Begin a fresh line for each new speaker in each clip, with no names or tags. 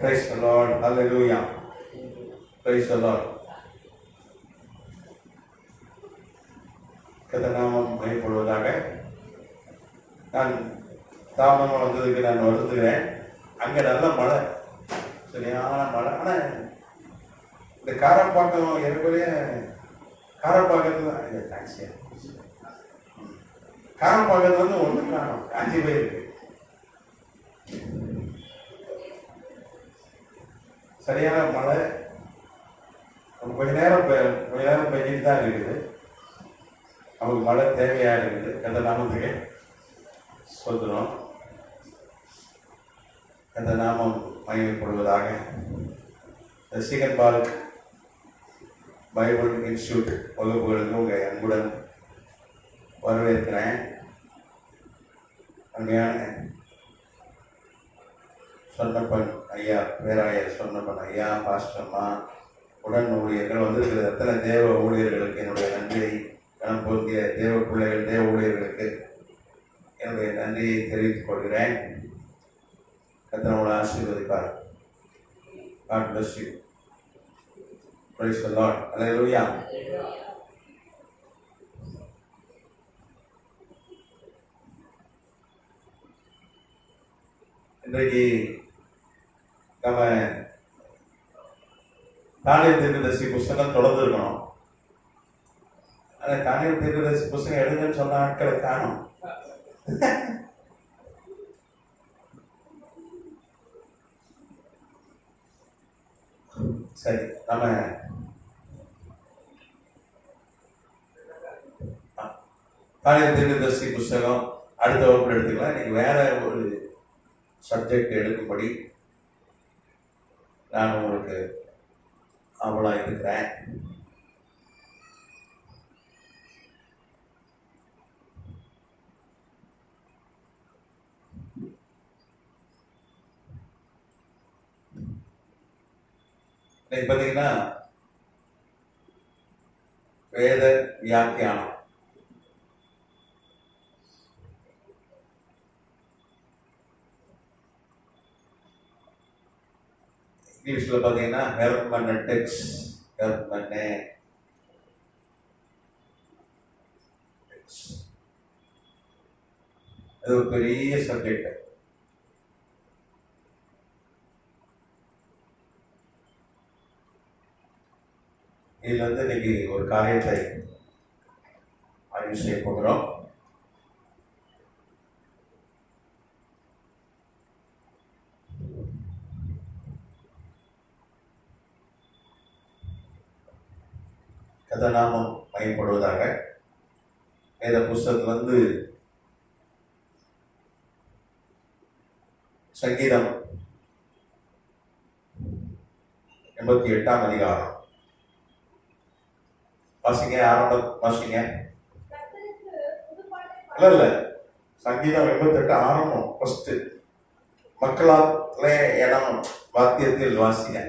Praise the Lord. Hallelujah. Praise the Lord. கர்த்தநாமம் மகிமைப்படுவதாக. நான் தாமதமாக வந்ததுக்கு நான் வருந்துகிறேன். அங்கே நல்ல மழை, சரியான மழை. ஆனால் இந்த காரப்பாக்கம் ஏற்கனவே காரப்பாக்கத்தில் தான் டாக்ஸியா காரப்பாக்கத்தில் வந்து ஒன்றும் காணும், காஞ்சி போயிருக்கு. சரியான மழை கொஞ்ச நேரம் பெஞ்சிட்டு தான் இருக்குது. அவங்களுக்கு மழை தேவையாக இருக்குது. எந்த நாமத்துக்கு சொல்கிறோம். எந்த நாமம் மகிமைப்படுவதாக. சீகன் பார்க் பைபிள் இன்ஸ்டியூட் வகுப்புகளுக்கு உங்கள் அன்புடன் வரவேற்கிறேன். அருமையான சொன்னப்பன் ஐயா, பேராயர் சொன்னப்பன் ஐயா, பாஸ்டர்மா, உடன் ஊழியர்கள் வந்திருக்கிற எத்தனை தேவ ஊழியர்களுக்கு என்னுடைய நன்றியை, கணம் பொருந்திய தேவ பிள்ளைகள், தேவ ஊழியர்களுக்கு என்னுடைய நன்றியை தெரிவித்துக் கொள்கிறேன். கர்த்தர் ஆசீர்வதிப்பார். God bless you. Praise the Lord. Hallelujah. இன்றைக்கு நம்ம தானியல் தீர்க்கதரிசி புஸ்தகம் தொடர்ந்து இருக்கணும். ஆனால் தானியல் தீர்க்கதரிசி புஸ்தகம் எடுங்கன்னு சொன்ன ஆட்களை காணும். சரி, நம்ம தானியல் தீர்க்கதரிசி புஸ்தகம் அடுத்த வகுப்பு எடுத்துக்கலாம். இன்னைக்கு வேற ஒரு சப்ஜெக்ட் எடுக்கும்படி நான் உங்களுக்கு அவளாக இருக்கிறேன். இன்னைக்கு பார்த்தீங்கன்னா வேத வியாக்கியானம். இங்கிலீஷ்ல பார்த்தீங்கன்னா ஹெர்மனெட்டிக்ஸ், அது ஒரு பெரிய சப்ஜெக்ட். இதுல இருந்து இன்னைக்கு ஒரு காரியத்தை ஆய்வு செய்ய போகிறோம். கர்த்தநாமம் மகிமைப்படுவதாக. வேத புஸ்தகத்திலிருந்து சங்கீதம் 88ஆம் அதிகாரம் வாசிங்க. வாசிங்க. இல்ல சங்கீதம் 88 ஆரம்பம் ஃபர்ஸ்ட். மக்களாலே எனம் வாத்தியத்தில் வாசிங்க.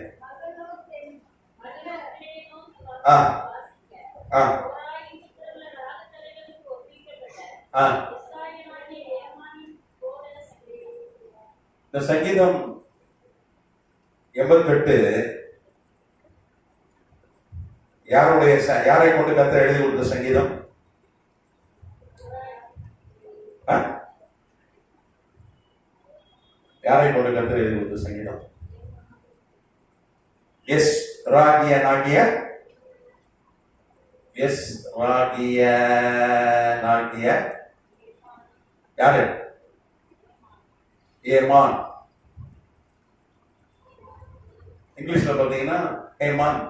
இந்த சங்கீதம் 88 யாரை கொண்டு கர்த்தர் எழுதி கொடுத்த சங்கீதம்? யாரை கொண்டு கர்த்தர் எழுதி கொடுத்த சங்கீதம்? எஸ் ராகிய யாரு? ஏமான். இங்கிலீஷ்ல பாத்தீங்கன்னா ஏமான்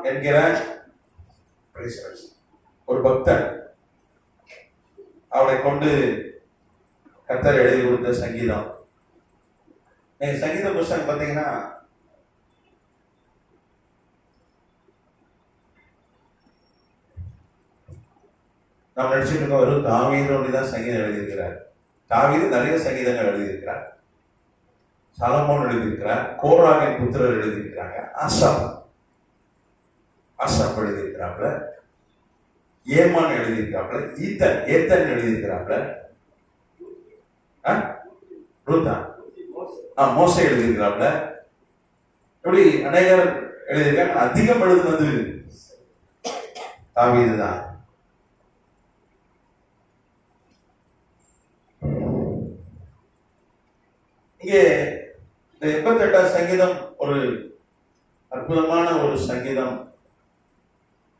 என்கிற ஒரு பக்தன், அவளை கொண்டு கர்த்தர் எழுதி கொடுத்த சங்கீதம். நீங்க சங்கீத புஸ்தகம் பாத்தீங்கன்னா நாம் நினைச்சிட்டு இருக்கோம் வெறும் தாவீது தான் சங்கீதம் எழுதியிருக்கிறார். தாவீது நிறைய சங்கீதங்கள் எழுதியிருக்கிறார். சாலமோன் எழுதியிருக்கிறார். கோராகின் புத்திரர் எழுதியிருக்கிறாங்க. ஆசாப் எழுதியிருக்கிறாப்ல. ஏமான் எழுதியிருக்கிறாப்ல. ஏத்தன் எழுதியிருக்கிறாப்ல. ரூத்தா மோசே எழுதியிருக்கிறாப்ல. இப்படி அநேகர் எழுதியிருக்காங்க. அதிகம் எழுதுனது தாவீது தான். இங்கே இந்த 88 சங்கீதம் ஒரு அற்புதமான ஒரு சங்கீதம்.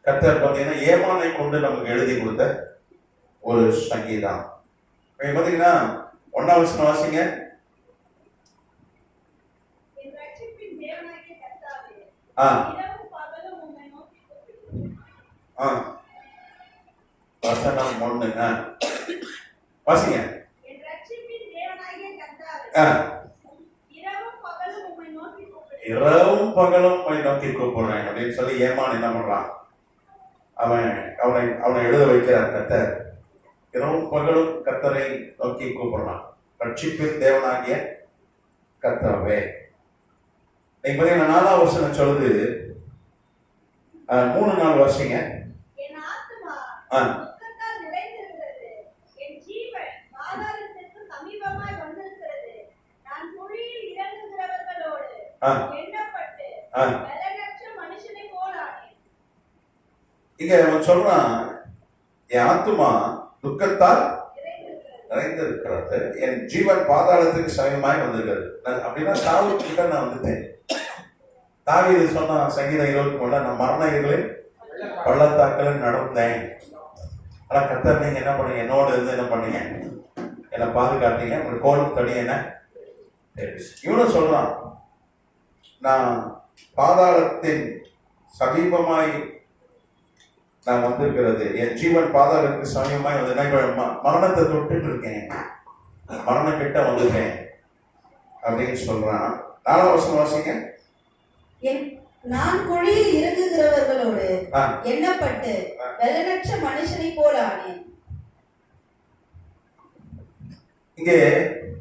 கர்த்தர் பார்த்தீங்கன்னா ஏமானை கொண்டு நமக்கு எழுதி கொடுத்த ஒரு சங்கீதம். பார்த்தீங்கன்னா 1ஆம் வசனம் வாசிங்க. வசனம் 1 வாசிங்க. இரவும் பகலும் நோக்கி கூப்பிடுறேன் அப்படின்னு சொல்லி ஏமான் என்ன பண்றான்? அவனை எழுத வைக்கிறார் கர்த்தர். இரவும் பகலும் கர்த்தரை நோக்கி கூப்பிடுறான். ரட்சிப்பின் தேவனாகிய கர்த்தாவே. நீங்க பாத்தீங்கன்னா 4ஆம் வசனம் சொல்லுது. 3-4 வருஷங்க. இங்க அவன் சொல்றான், என் ஆத்துமா துக்கத்தால் நிறைந்திருக்கிறது, என் ஜீவன் பாதாளத்துக்கு சமயமாய் வந்திருக்கிறது. அப்படின்னா சாவுக்கிட்ட நான் வந்துட்டேன். தாவீது சொன்ன சங்கீதம் 23 நான் மரண இருளில் பள்ளத்தாக்கில் நடந்தேன். ஆனா கர்த்தர் நீங்க என்ன பண்ணீங்க? என்னோட இருந்து என்ன பண்ணீங்க? என்னை பாதுகாத்தீங்க. உங்களுக்கு கோல் தடி என்ன இவனும் சொல்றான், நான் பாதாளத்தின் சமீபமாய் நான் வந்திருக்கிறது, என் ஜீவன் பாதாளத்துக்கு சமீபமாய் வந்து மரணத்தை தொட்டுட்டு இருக்கேன், மரணம் கிட்ட வந்துட்டேன் அப்படின்னு சொல்றான். 4ஆம் வசனம் வாசிங்க.
நான் குழியில் இறங்குகிறவர்களோடு எண்ணப்பட்டு பலனற்ற மனுஷனை போல ஆனேன்.
இங்கே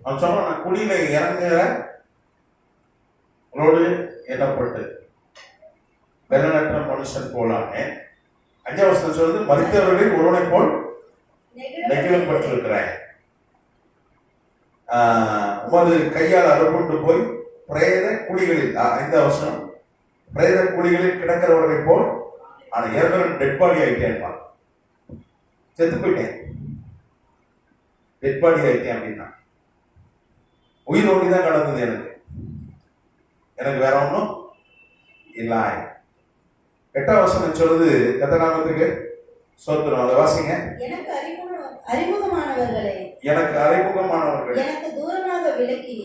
அவன் சொல்றான், நான் குழியில இறங்குகிறோடு எண்ணப்பட்டு பலனற்ற மனுஷன் போல ஆனேன். 5ஆம் வசனம் சொல்றது, மரித்தவர்களில் ஒருவனை போல் நெகிழப்பட்டிருக்கிறேன். உமது கையால் அறுப்புண்டு போய் பிரேத குழிகளில் 5ஆம் வசனம் பிரேத குழிகளில் கிடக்கிறவர்களை போல் ஆனா ஏற்கனவே டெட் பாடி ஆயிட்டேன், செத்து போயிட்டேன், டெட் பாடி ஆயிட்டேன் அப்படின்னா உயிர் ஒண்டி தான் கடந்தது எனக்கு வேற ஒன்றும் இல்லை. 8ஆம் வசனம் சொல்லுது, கர்த்தநாமத்துக்கு ஸ்தோத்திரம். அதை வாசிங்க.
எனக்கு அறிமுகமானவர்களே எனக்கு தூரமாக விலக்கி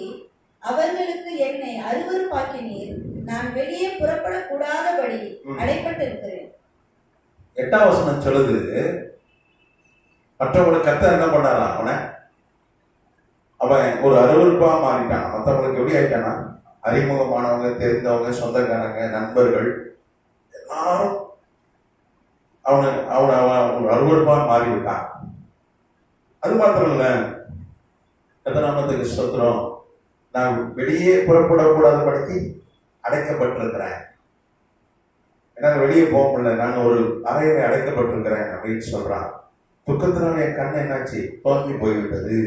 அவர்களுக்கு என்னை அருவருப்பாக்கினீர். நான் வெளியே புறப்படக்கூடாதபடி அடைப்பட்டிருக்கிறேன்.
8ஆம் வசனம் சொல்லுது, மற்றவங்களுக்கு கர்த்தர் என்ன பண்ணாரா? அவன் ஒரு அருவருப்பா மாறிட்டான். மற்றவங்களுக்கு எப்படி ஆயிட்டானா? அறிமுகமானவங்க, தெரிந்தவங்க, சொந்தக்காரங்க, நண்பர்கள் எல்லாரும் அவனை ஒரு அருவருப்பா மாறிவிட்டான். அது மாத்திரம் இல்ல, கர்த்தநாமத்துக்கு ஸ்தோத்திரம், நான் வெளியே புறப்படக்கூடாதபடிக்கு அடைக்கப்பட்டிருக்கிறேன். என்னால் வெளியே போக முடியல, நான் ஒரு அறையில அடைக்கப்பட்டிருக்கிறேன் அப்படின்னு சொல்றான். துக்கத்தினால என் கண் என்னாச்சு? தோன்றி போய்விட்டது.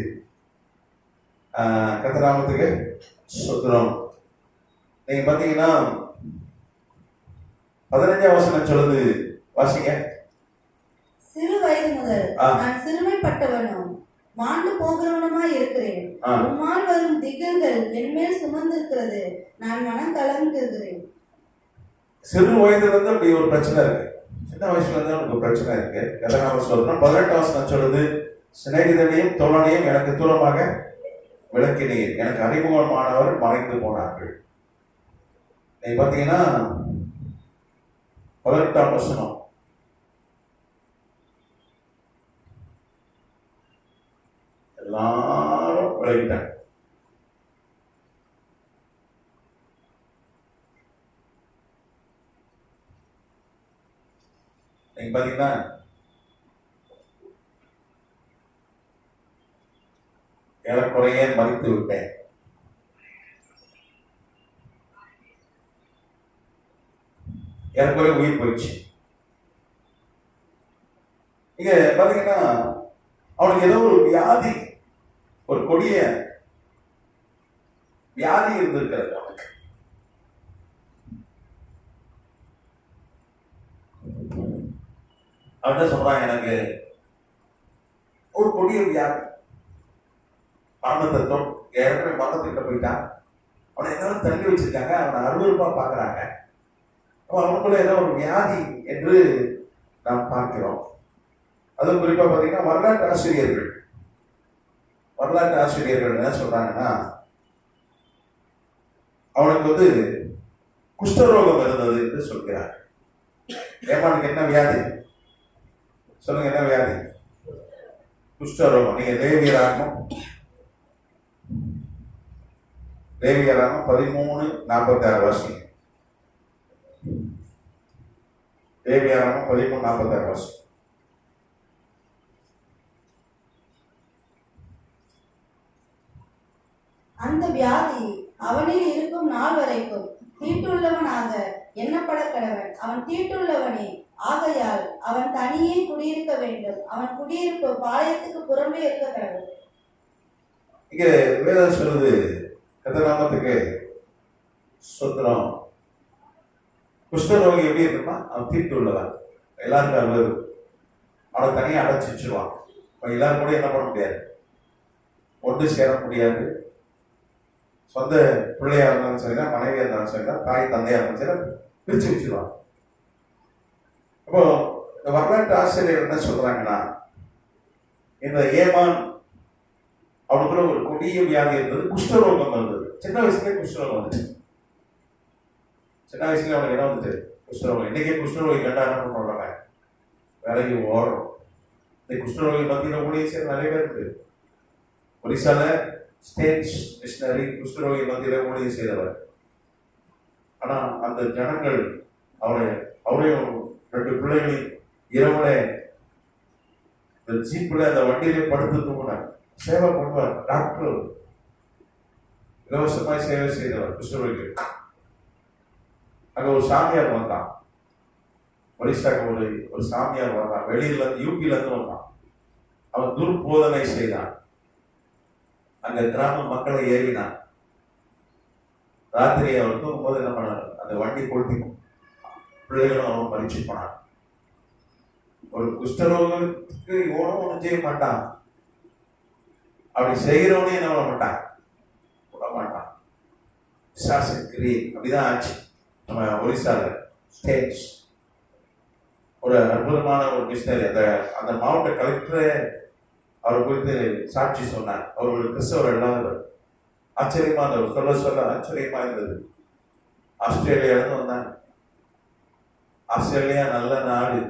கர்த்தநாமத்துக்கு ஸ்தோத்திரம். நீங்க பாத்தீங்கன்னா 15ஆம் வசனம் சொல்லுது, வாசிங்க.
சிறு வயது முதல் நான் சிறுமைப்பட்டவனும் மாண்டு போகிறவனுமாய் இருக்கிறேன். உம்மால் வரும் திகழ்கள் என்மேல் சுமந்திருக்கிறது, நான் மனம் கலங்குகிறேன்.
சிறு வயதுல இருந்து அப்படி ஒரு பிரச்சனை இருக்கு, சின்ன வயசுல இருந்து அவனுக்கு பிரச்சனை இருக்கு. கர்த்தநாம ஸ்தோத்திரம். 18ஆம் வசனம் சொல்லுது, சிநேகிதனையும் தோழனையும் எனக்கு தூரமாக விளக்கினீர், எனக்கு அறிமுகமானவர் மறைந்து போனார்கள். நீ பாத்தீங்கன்னா 18ஆம் வசனம் எல்லாரும் விலகிட்டாங்க. நீங்க பாத்தீங்கன்னா ஏறக்குறைய மறித்து விட்டேன். ஏறக்குறைய உயிர் போயிடுச்சு. இங்க பாத்தீங்கன்னா அவனுக்கு ஏதோ ஒரு வியாதி ஒரு கொடிய வியாதி இருந்திருக்கிறது அவனுக்கு. அவன் என்ன சொல்றான், எனக்கு ஒரு கொடிய வியாதி, மரணத்தை ஏற்கனவே மரணத்துக்கிட்ட போயிட்டான். அவனை எல்லாரும் தள்ளி வச்சிருக்காங்க, அவனை அருவருப்பா பார்க்கறாங்க. அவனுக்குள்ள ஏதோ ஒரு வியாதி என்று நாம் பார்க்கிறோம். அதுவும் குறிப்பா பார்த்தீங்கன்னா வரலாற்று ஆசிரியர்கள் என்ன சொல்றாங்கன்னா, அவனுக்கு குஷ்டரோகம் இருந்தது என்று சொல்கிறார். ஏமானுக்கு என்ன வியாதி சொல்லுங்க, என்ன வியாதி? குஷ்டரோகம். நீங்க லேவியராகமம் 13:46 வாசிங்க. லேவியராகமம் 13:46 வாசிங்க.
அந்த வியாதி அவனில் இருக்கும் நாள் வரைக்கும் தீட்டுள்ளவனாக எண்ணப்பட கடவன். அவன் தீட்டுள்ளவனே, ஆகையால் அவன் தனியே குடியிருக்க வேண்டும். அவன் குடியிருப்பு பாளையத்துக்கு புறம்பே இருக்க கடவன்.
இங்க வேதம் சொல்லுது, கர்த்தநாமத்துக்கு ஸ்தோத்திரம். குஷ்டரோகி எப்படி இருக்குமா, அவன் தீட்டுள்ளவன், எல்லாருக்கும் அழுது, அவனை தனியாக அடைச்சி வச்சிருவான். எல்லாரும் கூட என்ன பண்ண முடியாது, ஒன்று சேர முடியாது. சொந்த பிள்ளையா இருந்தாலும் சரிதான், மனைவியா இருந்தாலும் சரிதான், தாய் தந்தையா இருந்தாலும் சரி, பிரிச்சு வச்சிருவாங்க. அப்போ இந்த வரலாற்று ஆசிரியர் என்ன சொல்றாங்கன்னா, இந்த ஏமான் அவனுக்குள்ள ஒரு கொடிய வியாதி இருந்தது, குஷ்டரோகம் இருந்தது. சின்ன வயசுலேயே குஷ்டரோகம் வந்துச்சு. சின்ன வயசுல அவனுக்கு என்ன வந்துச்சு, குஷ்டரோகம். இன்னைக்கே குஷ்டரோகி கண்டா என்ன பண்ணுறாங்க, வேலைக்கு ஓடுறோம். இந்த குஷ்டரோகி மத்தியில் ஊழியம் செய்ய நிறைய பேர் இருக்கு. ஒரிசால ஸ்டேட் மிஷனரி குஷ்டரோகி மத்தியில ஊழியம் செய்தவர். ஆனா அந்த ஜனங்கள் அவரையும் 2 பிள்ளைகளையும் இரவுல இந்த ஜீப்ல அந்த வண்டியிலே படுத்து தூங்கினார். சேவை பண்ணுவார், டாக்டர், இலவசமாய் சேவை செய்தவர் குஷ்டரோகி. அங்க ஒரு சாமியார் வந்தான், ஒரிசாக்கு ஒரு சாமியார் வந்தான், வெளியில யூபில இருந்து வந்தான். அவன் துர்போதனை செய்தான், அந்த கிராம மக்களை ஏறினான். ராத்திரி அவர் தூங்கும்போது என்ன பண்ணார், அந்த வண்டி கொளுத்தி பிள்ளைகளும் அவன் பறிச்சு போனான். ஒரு குஷ்டரோகத்துக்கு இவனும் ஒன்றும் செய்ய மாட்டான், அப்படி செய்கிறவனே என்ன பண்ண மாட்டான், விட மாட்டான். சாசக்கிரி அப்படிதான் ஆச்சு. நம்ம ஒரிசால ஸ்டேட் ஒரு அற்புதமான ஒரு மிஷனரி, அந்த மாவட்ட கலெக்டரே அவர் குறித்து சாட்சி சொன்னார். அவர் ஒரு கிறிஸ்தவர் இல்லாதவர். ஆச்சரியமா இருந்தவர், சொல்ல ஆச்சரியமா இருந்தது. ஆஸ்திரேலியாவிலிருந்து வந்தாங்க. ஆஸ்திரேலியா நல்ல நாடு,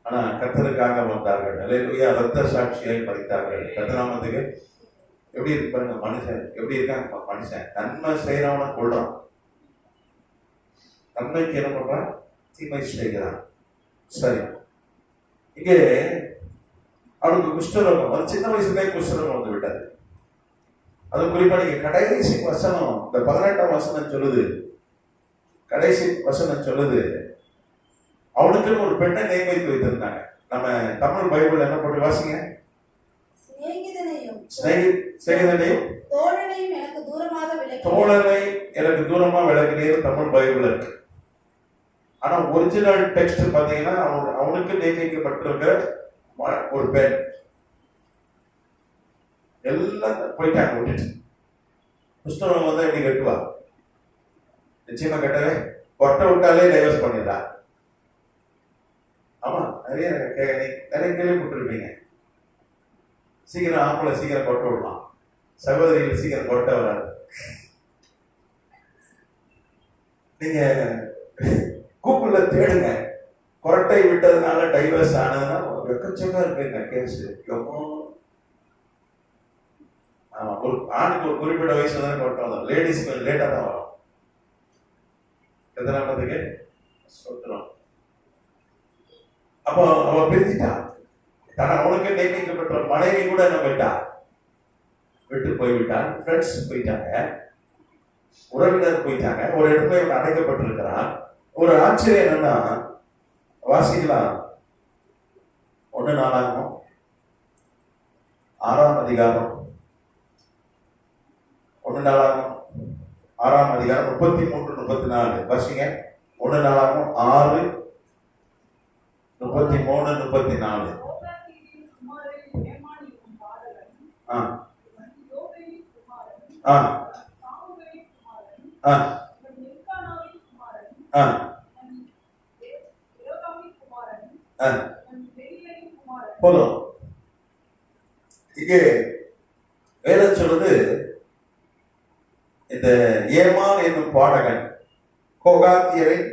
ஆனா கர்த்தருக்காக வந்தார்கள். அல்லேலூயா, ரத்த சாட்சியை மறித்தார்கள். கர்த்தநாமத்துக்கு எப்படி இருக்கு பாருங்க, மனுஷன் எப்படி இருக்காங்க. மனுஷன் நன்மை செய்யறவன கொள்றான், நன்மைக்கு என்ன பண்றான், தீமை செய்கிறான். சரி, இங்கே அவனுக்கு குஷ்டரோகம், அது சின்ன வயசுலேயே குஷ்டரோகம் வந்து விட்டாரு. அது குறிப்பா நீங்க கடைசி வசனம், இந்த 18ஆம் வசனம் சொல்லுது, கடைசி வசனம் சொல்லுது, அவனுக்குன்னு ஒரு பெண்ணை நியமித்து வைத்திருந்தாங்க. நம்ம தமிழ் பைபிள் என்ன போட்டு வாசிங்க, சிநேகிதனையும்
தோழனையும் எனக்கு தூரமாக விலக்கினீர்.
தோழனை எனக்கு தூரமா விலக்கினீர் தமிழ் பைபிள் இருக்கு. ஆனா ஒரிஜினல் டெக்ஸ்ட் பாத்தீங்கன்னா அவனுக்கு நியமிக்கப்பட்டிருக்கிற ஒரு பெண். எல்லாம் போயிட்டாங்க விட்டுட்டு. புஸ்தகம் வந்து எப்படி கட்டுவா, நிச்சயமா கட்டவே, கொட்டை விட்டாலே டைவர்ஸ் பண்ணிடா. ஆமா, நிறைய கேள்விப்பட்டிருப்பீங்க. சீக்கிரம் ஆம்பளை சீக்கிரம் கொட்டை விடலாம், சகோதரிகள் சீக்கிரம் கொட்டை வராது. நீங்க கூகுள்ல தேடுங்க, கொரட்டை விட்டதுனால டைவர்ஸ் ஆனதுன்னா எக்கச்சக்கா இருக்குங்க கேஸ். ஆமா, ஒரு ஆணுக்கு ஒரு குறிப்பிட்ட வயசுல தான் கொட்டை வரும், லேடிஸ் கொஞ்சம் லேட்டா தான் வரும். எத்தனாமத்துக்கு சொல்றோம். அப்போ அவ பிரிஞ்சிட்டான். அவனுக்கு நியமிக்கப்பட்ட மனைவி கூட என்ன போயிட்டா, விட்டு போய்விட்டான். ஃப்ரெண்ட்ஸ் போயிட்டாங்க, உறவினர் போயிட்டாங்க. ஒரு இடத்துல இவன் அடைக்கப்பட்டிருக்கிறான். ஒரு ஆச்சரியம் என்னன்னா, வாசிக்கலாம் 1 நாளாகமம் 6ஆம் அதிகாரம் 1 நாளாகும் 6ஆம் அதிகாரம் 33 34 வாசிங்க. 1 நாளாகும் 6 33 34. ஆ ஆ ஆ ஆ ஆ போதும். இங்கே வேதம் சொல்லுது, இந்த ஏமான் என்னும் பாடகன், கோகாத்தியரின்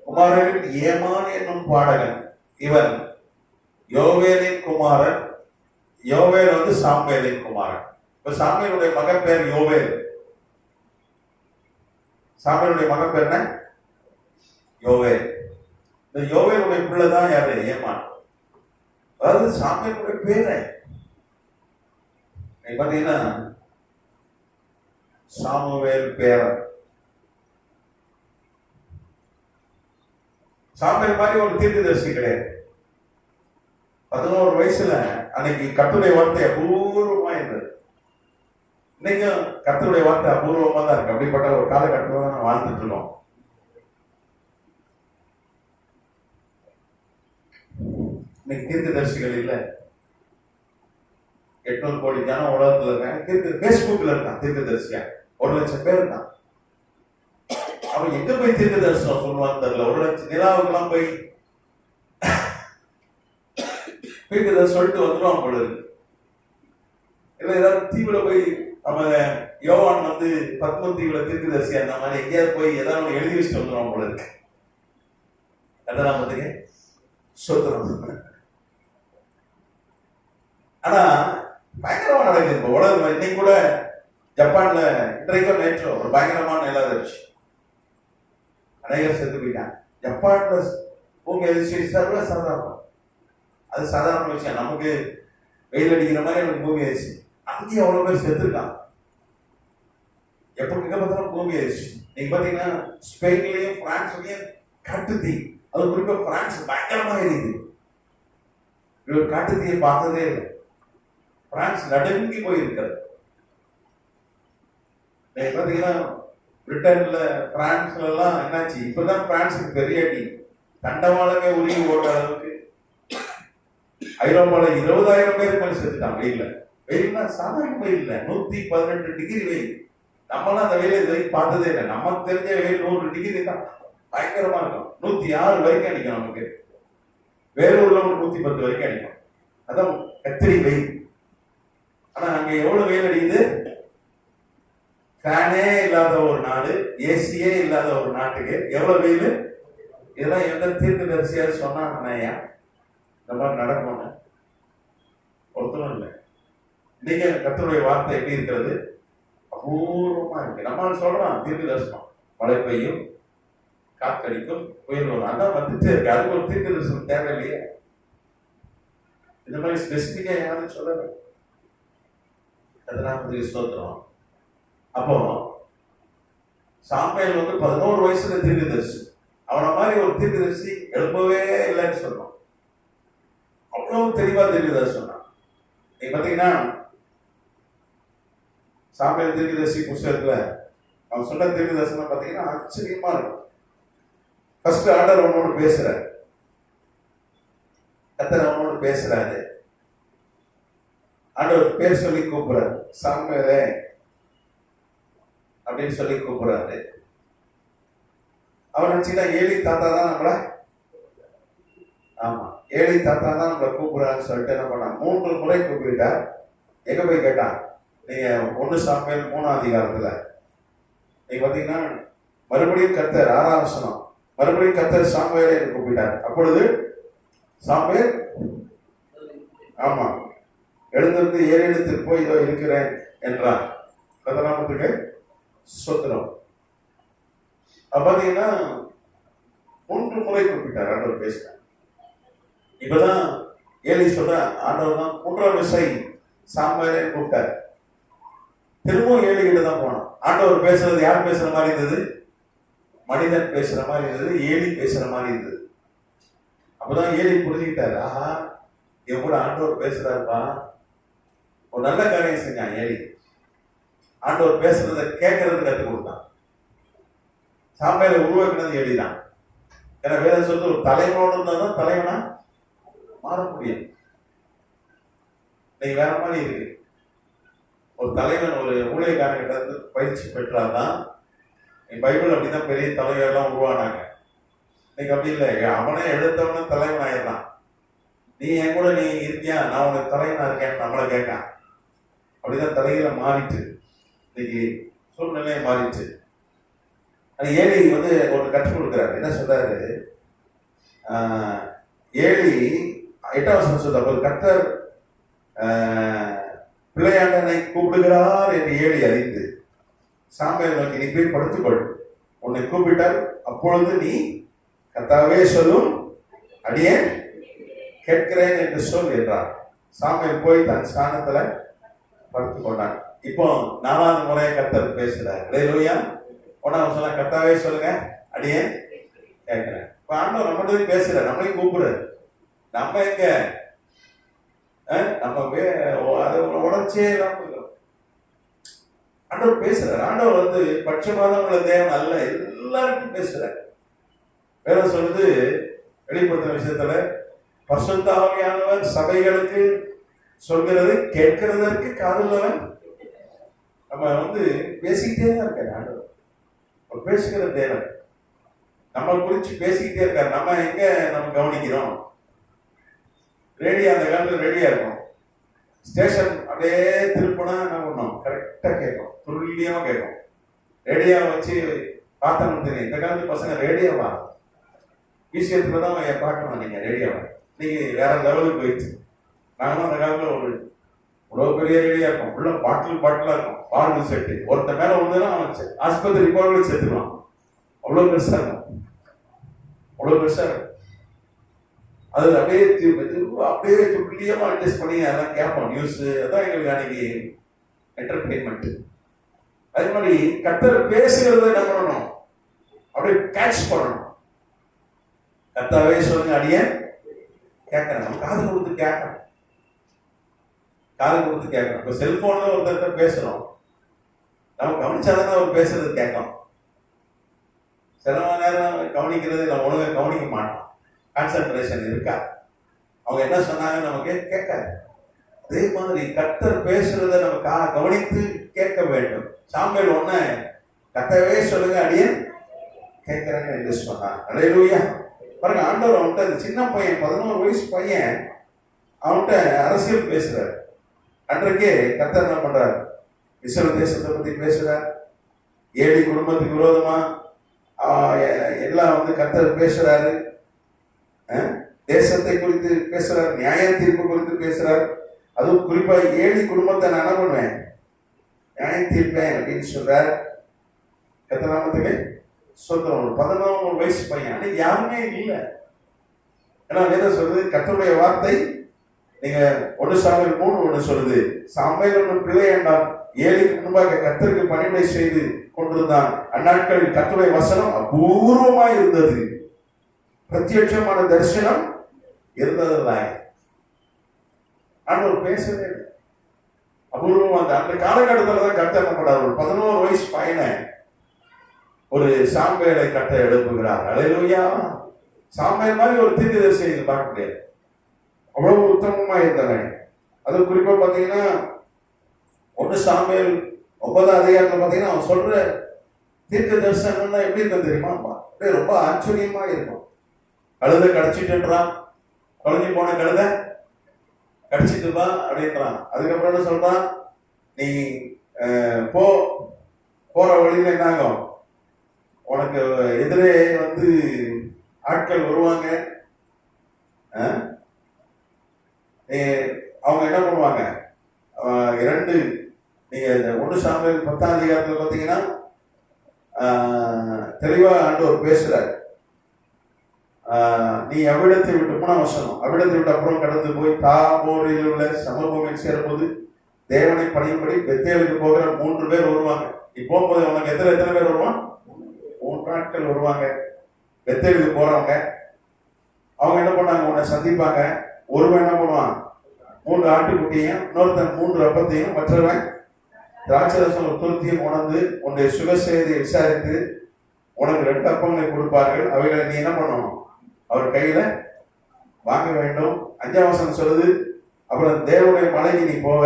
குமாரனின் ஏமான் என்னும் பாடகன், இவன் யோவேலின் குமாரன். யோவேல் வந்து சாமுவேலின் குமாரன். இப்ப சாமுவேலுடைய மகன் பேர் யோவேல். சாமுவேலுடைய மகன் பேர் என்ன? யோவேல். இந்த யோவேலுடைய பிள்ளை தான் யாரு? ஏமான். அதாவது சாமுவேலுடைய பேரை பாத்தீங்கன்னா சாமுவேல் பேரன். சாமுவேல் மாதிரி ஒரு தீர்க்கதரிசி கிடையாது. 11 வயசுல அன்னைக்கு கர்த்தருடைய வார்த்தை அபூர்வமா இருந்தது. இன்னைக்கு கர்த்தருடைய வார்த்தை அபூர்வமா தான் இருக்கு. அப்படிப்பட்ட ஒரு காலகட்டத்தில் தான் நம்ம வாழ்ந்துட்டு இருக்கோம். இன்னைக்கு தீர்க்கதரிசிகள் இல்லை. 800 கோடி ஜனம் உலகத்துல இருக்காங்க. பேஸ்புக்ல இருக்கான் தீர்க்கதரிசியா 1 லட்சம் பேர் இருக்கான். அவன் எங்க போய் தீர்க்க தரிசனம் சொல்லுவான்னு தெரியல. 1 லட்சம் நிலாவுக்கெல்லாம் போய் சொல்லிட்டு வந்துடுவான் போல இருக்கு. இல்ல ஏதாவது தீவுல போய் அவன் யோவான் வந்து பத்ம தீவுல தீர்க்கதரிசி அந்த மாதிரி எங்கேயாவது போய் ஏதாவது எழுதி வச்சுட்டு வந்துடுவான் போல இருக்கு. அதெல்லாம் பார்த்தீங்க சொத்துறோம். ஆனா பயங்கரமா நடக்குது இப்ப உலகம். இன்னைக்கு கூட ஜப்பான்ல இன்றைக்கும் நேற்றோ ஒரு பயங்கரமான நிலவரிச்சு, அநேகர் செத்து போயிட்டாங்க. ஜப்பான்ல பூமி அதிர்ச்சி சர்வ சாதாரணம். அது சாதாரண விஷயம். நமக்கு வெயில் அடிக்கிற மாதிரி எனக்கு பூமி அதிர்ச்சி. அங்கேயும் அவ்வளவு பேர் செத்துருக்காங்க. எப்ப எங்க பார்த்தாலும் பூமி அதிர்ச்சி. நீங்க பாத்தீங்கன்னா ஸ்பெயின்லயும் பிரான்ஸ்லயும் காட்டுத்தீ. அது குறிப்பா பிரான்ஸ் பயங்கரமா எரியுது. இவர் காட்டுத்தீயை பார்த்ததே இல்லை. பிரான்ஸ் நடுங்கி போயிருக்கிறது. பாத்தீங்கன்னா பிரிட்டன்ல பிரான்ஸ்ல எல்லாம் என்னாச்சு, இப்பதான் பிரான்ஸுக்கு பெரிய அடி. தண்டவாளமே உருகி ஓடுற அளவுக்கு ஐரோப்பால 20,000 பேர் மேல செத்துட்டாங்க வெயில்ல. வெயில்னா சாதாரண வெயில் இல்ல, 118 டிகிரி வெயில். நம்மளாம் அந்த வெயில இது பார்த்ததே இல்லை. நமக்கு தெரிஞ்ச வெயில் 100 டிகிரி தான், பயங்கரமா இருக்கும். 106 வரைக்கும் அடிக்கும். நமக்கு வேலூர்ல ஒரு 110 வரைக்கும் அடிக்கும். அதான் கத்திரி வெயில். ஆனா அங்க எவ்வளவு வெயில் அடிக்குது? ஃபேனே இல்லாத ஒரு நாடு, ஏசியே இல்லாத ஒரு நாட்டுக்கு எவ்வளவு வெயில். இதெல்லாம் எந்த தீர்க்கதரிசியா சொன்னா அண்ணையா இந்த மாதிரி நடக்கும்னு ஒருத்தரும் இல்லை. நீங்க கர்த்தருடைய வார்த்தை எப்படி இருக்கிறது? அபூர்வமா இருக்கு. நம்ம சொல்றோம் தீர்க்க தரிசனம், மழை பெய்யும், காத்தடிக்கும், புயல் வரும். அதான் வந்துட்டே இருக்கு. அதுக்கு ஒரு தீர்க்க தரிசனம் தேவையில்லையே. இந்த மாதிரி ஸ்பெசிபிக்கா யாரும் சொல்லல. அதெல்லாம் ஸ்தோத்திரம். அப்போ சாமுவேல் வந்து 11 வயசுல தீர்க்கதரிசி. அவனை மாதிரி ஒரு தீர்க்கதரிசி எழுப்பவே இல்லைன்னு சொன்னான். அவ்வளவு தெளிவா தீர்க்கதரிசி சொன்னான். நீங்க பாத்தீங்கன்னா சாமுவேல் தீர்க்கதரிசி புஸ்தகத்துல அவன் சொன்ன தீர்க்கதரிசனம் பாத்தீங்கன்னா ஆச்சரியமா இருக்கும். ஃபர்ஸ்ட் ஆர்டர் அவனோடு பேசுறாரு, கர்த்தர் அவனோடு பேசுறாரு. ஆண்டவர் பேர் சொல்லி கூப்பிடுறாரு, சாமுவேலே அப்படின்னு சொல்லி கூப்பிடுறாரு. அவன் நினைச்சுட்டா ஏலி தாத்தா தான் நம்மள, ஆமா ஏலி தாத்தா தான் நம்மளை கூப்பிடுறான்னு சொல்லிட்டு என்ன பண்ணான், 3 முறை கூப்பிட்டார். எங்க போய் கேட்டான்? நீங்க 1 சாமுவேல் 3ஆம் அதிகாரத்துல நீங்க பாத்தீங்கன்னா மறுபடியும் கர்த்தர் 6ஆம் வசனம், மறுபடியும் கர்த்தர் சாமுவேலை கூப்பிட்டார். அப்பொழுது சாமுவேல் ஆமா எழுந்திருந்து ஏறெடுத்து போய் இதோ இருக்கிறேன் என்றார். கர்த்தருக்கு ஸ்தோத்திரம். பாத்தீங்கன்னா 3 முறை கூப்பிட்டார் ஆண்டவர் பேசினார். இப்பதான் ஏலி சொல்ற ஆண்டவர் தான் 3ஆம் விசை சாமுவேலை கூப்பிட்டார். திரும்பவும் ஏலி கிட்ட தான் போனான். ஆண்டவர் பேசுறது யார் பேசுற மாதிரி இருந்தது? மனிதன் பேசுற மாதிரி இருந்தது, ஏலி பேசுற மாதிரி இருந்தது. அப்பதான் ஏலி புரிஞ்சுக்கிட்டாரு, ஆஹா இவன் கூட ஆண்டவர் பேசுறாருப்பா. ஒரு நல்ல காரியம் செஞ்சான் ஏலி. ஆண்டவர் பேசுறதை கேட்கறது கற்றுக் கொடுத்தான். சாம்பலை உருவாக்குனது எளிதான். ஏன்னா வேதம் சொல்றது ஒரு தலைவனோடு இருந்தால் தான் தலைவனா மாற முடியும். இன்னைக்கு வேற மாதிரி இருக்கு. ஒரு தலைவன் ஒரு ஊழியக்காரங்கிட்ட இருந்து பயிற்சி பெற்றாதான் பைபிள் அப்படிதான் பெரிய தலைவர்லாம் உருவானாங்க. இன்னைக்கு அப்படி இல்லை. அவனே எடுத்தவன தலைவன் ஆயிடுறான். நீ என் கூட நீ இருக்கியா, நான் உனக்கு தலைவனா இருக்கேன் நம்மளை கேட்கான். அப்படிதான் தலையில மாறிட்டு இன்னைக்கு சூழ்நிலையை மாறிட்டு. அது ஏலி வந்து ஒரு கற்றுக் கொடுக்குறாரு. என்ன சொல்றாரு? ஏலி 8ஆம் வசனம் சொல்ற கர்த்தர் பிள்ளையாண்டனை கூப்பிடுகிறார் என்று ஏலி அறிந்து சாம்பல் நோக்கி, நீ போய் படுத்துக்கொள், உன்னை கூப்பிட்டால் அப்பொழுது நீ கர்த்தாவே சொல்லும், அடியேன் கேட்கிறேன் என்று சொல் என்றார். சாம்பல் போய் தன் ஸ்தானத்துல படுத்துக் கொண்டான். இப்போ 4வது முறையை கர்த்தர் பேசுறார். அல்லேலூயா. 1ஆம் சொல்ல கர்த்தாவே சொல்லுங்க, அடியேன் கேட்கிறேன். இப்ப ஆண்டவர் நம்மகிட்ட பேசுறாரு, நம்மளையும் கூப்பிடுறாரு. நம்ம எங்க நம்ம உணர்ச்சியே இல்லாம ஆண்டவர் பேசுறாரு. ஆண்டவர் வந்து பட்சபாதம் உள்ள தேவன் அல்ல, எல்லாருக்கும் பேசுறாரு. வேதம் சொல்லுது வெளிப்படுத்தின விஷயத்துல, பரிசுத்த ஆவியானவர் சபைகளுக்கு சொல்கிறது கேட்கிறதற்கு காதுள்ளவன். நம்ம வந்து பேசிக்கிட்டே தான் இருக்காரு ஆண்டவர். பேசுகிற தேவன் நம்ம குறிச்சு பேசிக்கிட்டே இருக்காரு. நம்ம எங்க நம்ம கவனிக்கிறோம்? ரேடியோ அந்த காலத்துல ரேடியா இருக்கும். ஸ்டேஷன் அப்படியே திருப்பினா என்ன பண்ணோம்? கரெக்டா கேட்கும், துல்லியமா கேட்கும். ரேடியோவை வச்சு பார்த்தோம்னு தெரியும். இந்த காலத்து பசங்க ரேடியோவா விஷயத்துல தான் பார்க்கணும். நீங்க ரேடியோவை நீங்க வேற லெவலுக்கு போயிடுச்சு. நாங்களும் அந்த காலத்துல ஒரு இவ்வளவு பெரிய ரேடியா இருக்கும், உள்ள பாட்டிலா இருக்கும், பாருங்க செட்டு. ஒருத்த மேல ஒண்ணுன்னா அவன் ஆஸ்பத்திரி போய் செத்துருவான். அவ்வளவு பெருசா இருக்கும், அவ்வளவு பெருசா இருக்கும். அது அப்படியே துல்லியமா அட்ஜஸ்ட் பண்ணி அதெல்லாம் கேட்போம். நியூஸ் அதான் எங்களுக்கு அன்னைக்கு என்டர்டெயின்மெண்ட். அது மாதிரி கர்த்தர் பேசுகிறத என்ன பண்ணணும்? அப்படியே கேட்ச் பண்ணணும். கர்த்தாவே சொல்லுங்க, அடியேன் கேட்கறேன். நம்ம காது கொடுத்து கேட்கணும், காது கொடுத்து கேட்கணும். இப்போ செல்போன்ல ஒருத்தர்கிட்ட பேசுறோம், நம்ம கவனிச்சாதான் அவர் பேசுறது கேட்கணும். சில நேரம் கவனிக்கிறது நம்ம ஒழுங்கா கவனிக்க மாட்டோம், கான்சென்ட்ரேஷன் இருக்கா. அவங்க என்ன சொன்னாங்க நமக்கு கேட்காது. அதே மாதிரி கர்த்தர் பேசுறத நம்ம கவனித்து கேட்க வேண்டும். சாம்பல் ஒண்ணு கர்த்தாவே சொல்லுங்க, அடியேன் கேட்கிறேன் என்று சொன்னான். அல்லேலூயா. பாருங்க, ஆண்டவர் அவன்கிட்ட அந்த சின்ன பையன் 11 வயசு பையன் அவன்கிட்ட அரசியல் பேசுறாரு. அன்றைக்கே கர்த்தர் என்ன பண்றாரு? இஸ்ரவேல் தேசத்தை பத்தி பேசுறார். ஏழி குடும்பத்துக்கு விரோதமா எல்லாம் வந்து கர்த்தர் பேசுறாரு. தேசத்தை குறித்து பேசுறார், நியாய தீர்ப்பு குறித்து பேசுறார். அதுவும் குறிப்பா ஏழி குடும்பத்தை நான் என்ன பண்ணுவேன்? நியாய தீர்ப்பேன் அப்படின்னு சொல்றார். கர்த்தர் சொல்றோம். ஒரு 11 வயசு பையன், அன்னைக்கு யாருமே இல்லை. ஏன்னா வேதம் சொல்றது கர்த்தருடைய வார்த்தை. நீங்க 1 சாமுவேல் 3:1 சொல்லுது, சாமுவேல் பிள்ளை என்றான், ஏழிக்கு முன்பாக கர்த்தருக்கு பணிவிடை செய்து கொண்டிருந்தான். அந்நாட்களில் கர்த்தருடைய வசனம் அபூர்வமாய் இருந்தது, பிரத்யட்சமான தரிசனம் இருந்ததில்லை. ஆண்டவர் பேசவே இல்லை. அபூர்வமா அந்த காலகட்டத்தில் தான் கர்த்தர் என்ன பண்றார்? ஒரு 11 வயசு பையனை ஒரு சாம்பேலை கட்ட எழுப்புகிறார். அல்லேலூயா. சாம்பேல் மாதிரி ஒரு தீர்க்கதரிசியை பார்க்க முடியாது, அவ்வளவு உத்தமமா இருந்தவன். அது குறிப்பா பாத்தீங்கன்னா 1 சாமுவேல் 9ஆம் அதிகாரத்துல பாத்தீங்கன்னா அவன் சொல்ற தீர்க்க தரிசனம்னா எப்படி இருக்கும் தெரியுமா? அப்படியே ரொம்ப ஆச்சரியமா இருக்கும். கழுதை கடிச்சிட்டுன்றான், குழஞ்சி போன கழுதை கடிச்சிட்டுப்பா அப்படின்றான். அதுக்கப்புறம் என்ன சொல்றான்? நீ போற வழியில என்ன ஆகும்? உனக்கு எதிரே வந்து ஆட்கள் வருவாங்க. அவங்க என்ன பண்ணுவாங்க? 2 நீங்க 1 சாமுவேல் 10ஆம் அதிகாரத்துல பாத்தீங்கன்னா தெளிவா ஆண்டவர் பேசுறாரு. நீ அவ்விடத்தை விட்டு 3ஆம் வசனம், அவ்விடத்தை விட்டு அப்புறம் கடந்து போய் தாபோரில் உள்ள சமபூமியில் சேரும்போது தேவனை பணியும்படி பெத்தேலுக்கு போகிற 3 பேர் வருவாங்க. நீ போகும்போது உனக்கு எத்தனை பேர் வருவான்? 3 ஆட்கள் வருவாங்க. பெத்தேலுக்கு போறவங்க அவங்க என்ன பண்ணாங்க? உன்னை சந்திப்பாங்க. ஒருவன் என்ன பண்ணுவான்? 3 ஆட்டுக்குட்டியும், இன்னொருத்தன் 3 அப்பத்தையும், மற்றவன் திராட்சரசம் ஒரு துருத்தியும் உணர்ந்து உன்னுடைய சுகசெய்தியை விசாரித்து உனக்கு 2 அப்பங்களை கொடுப்பார்கள், அவைகளை நீ என்ன பண்ணணும்? அவர் கையில வாங்க வேண்டும். 5ஆம் வசனம் சொல்லுது, அப்புறம் தேவனுடைய மலைக்கு நீ போவ,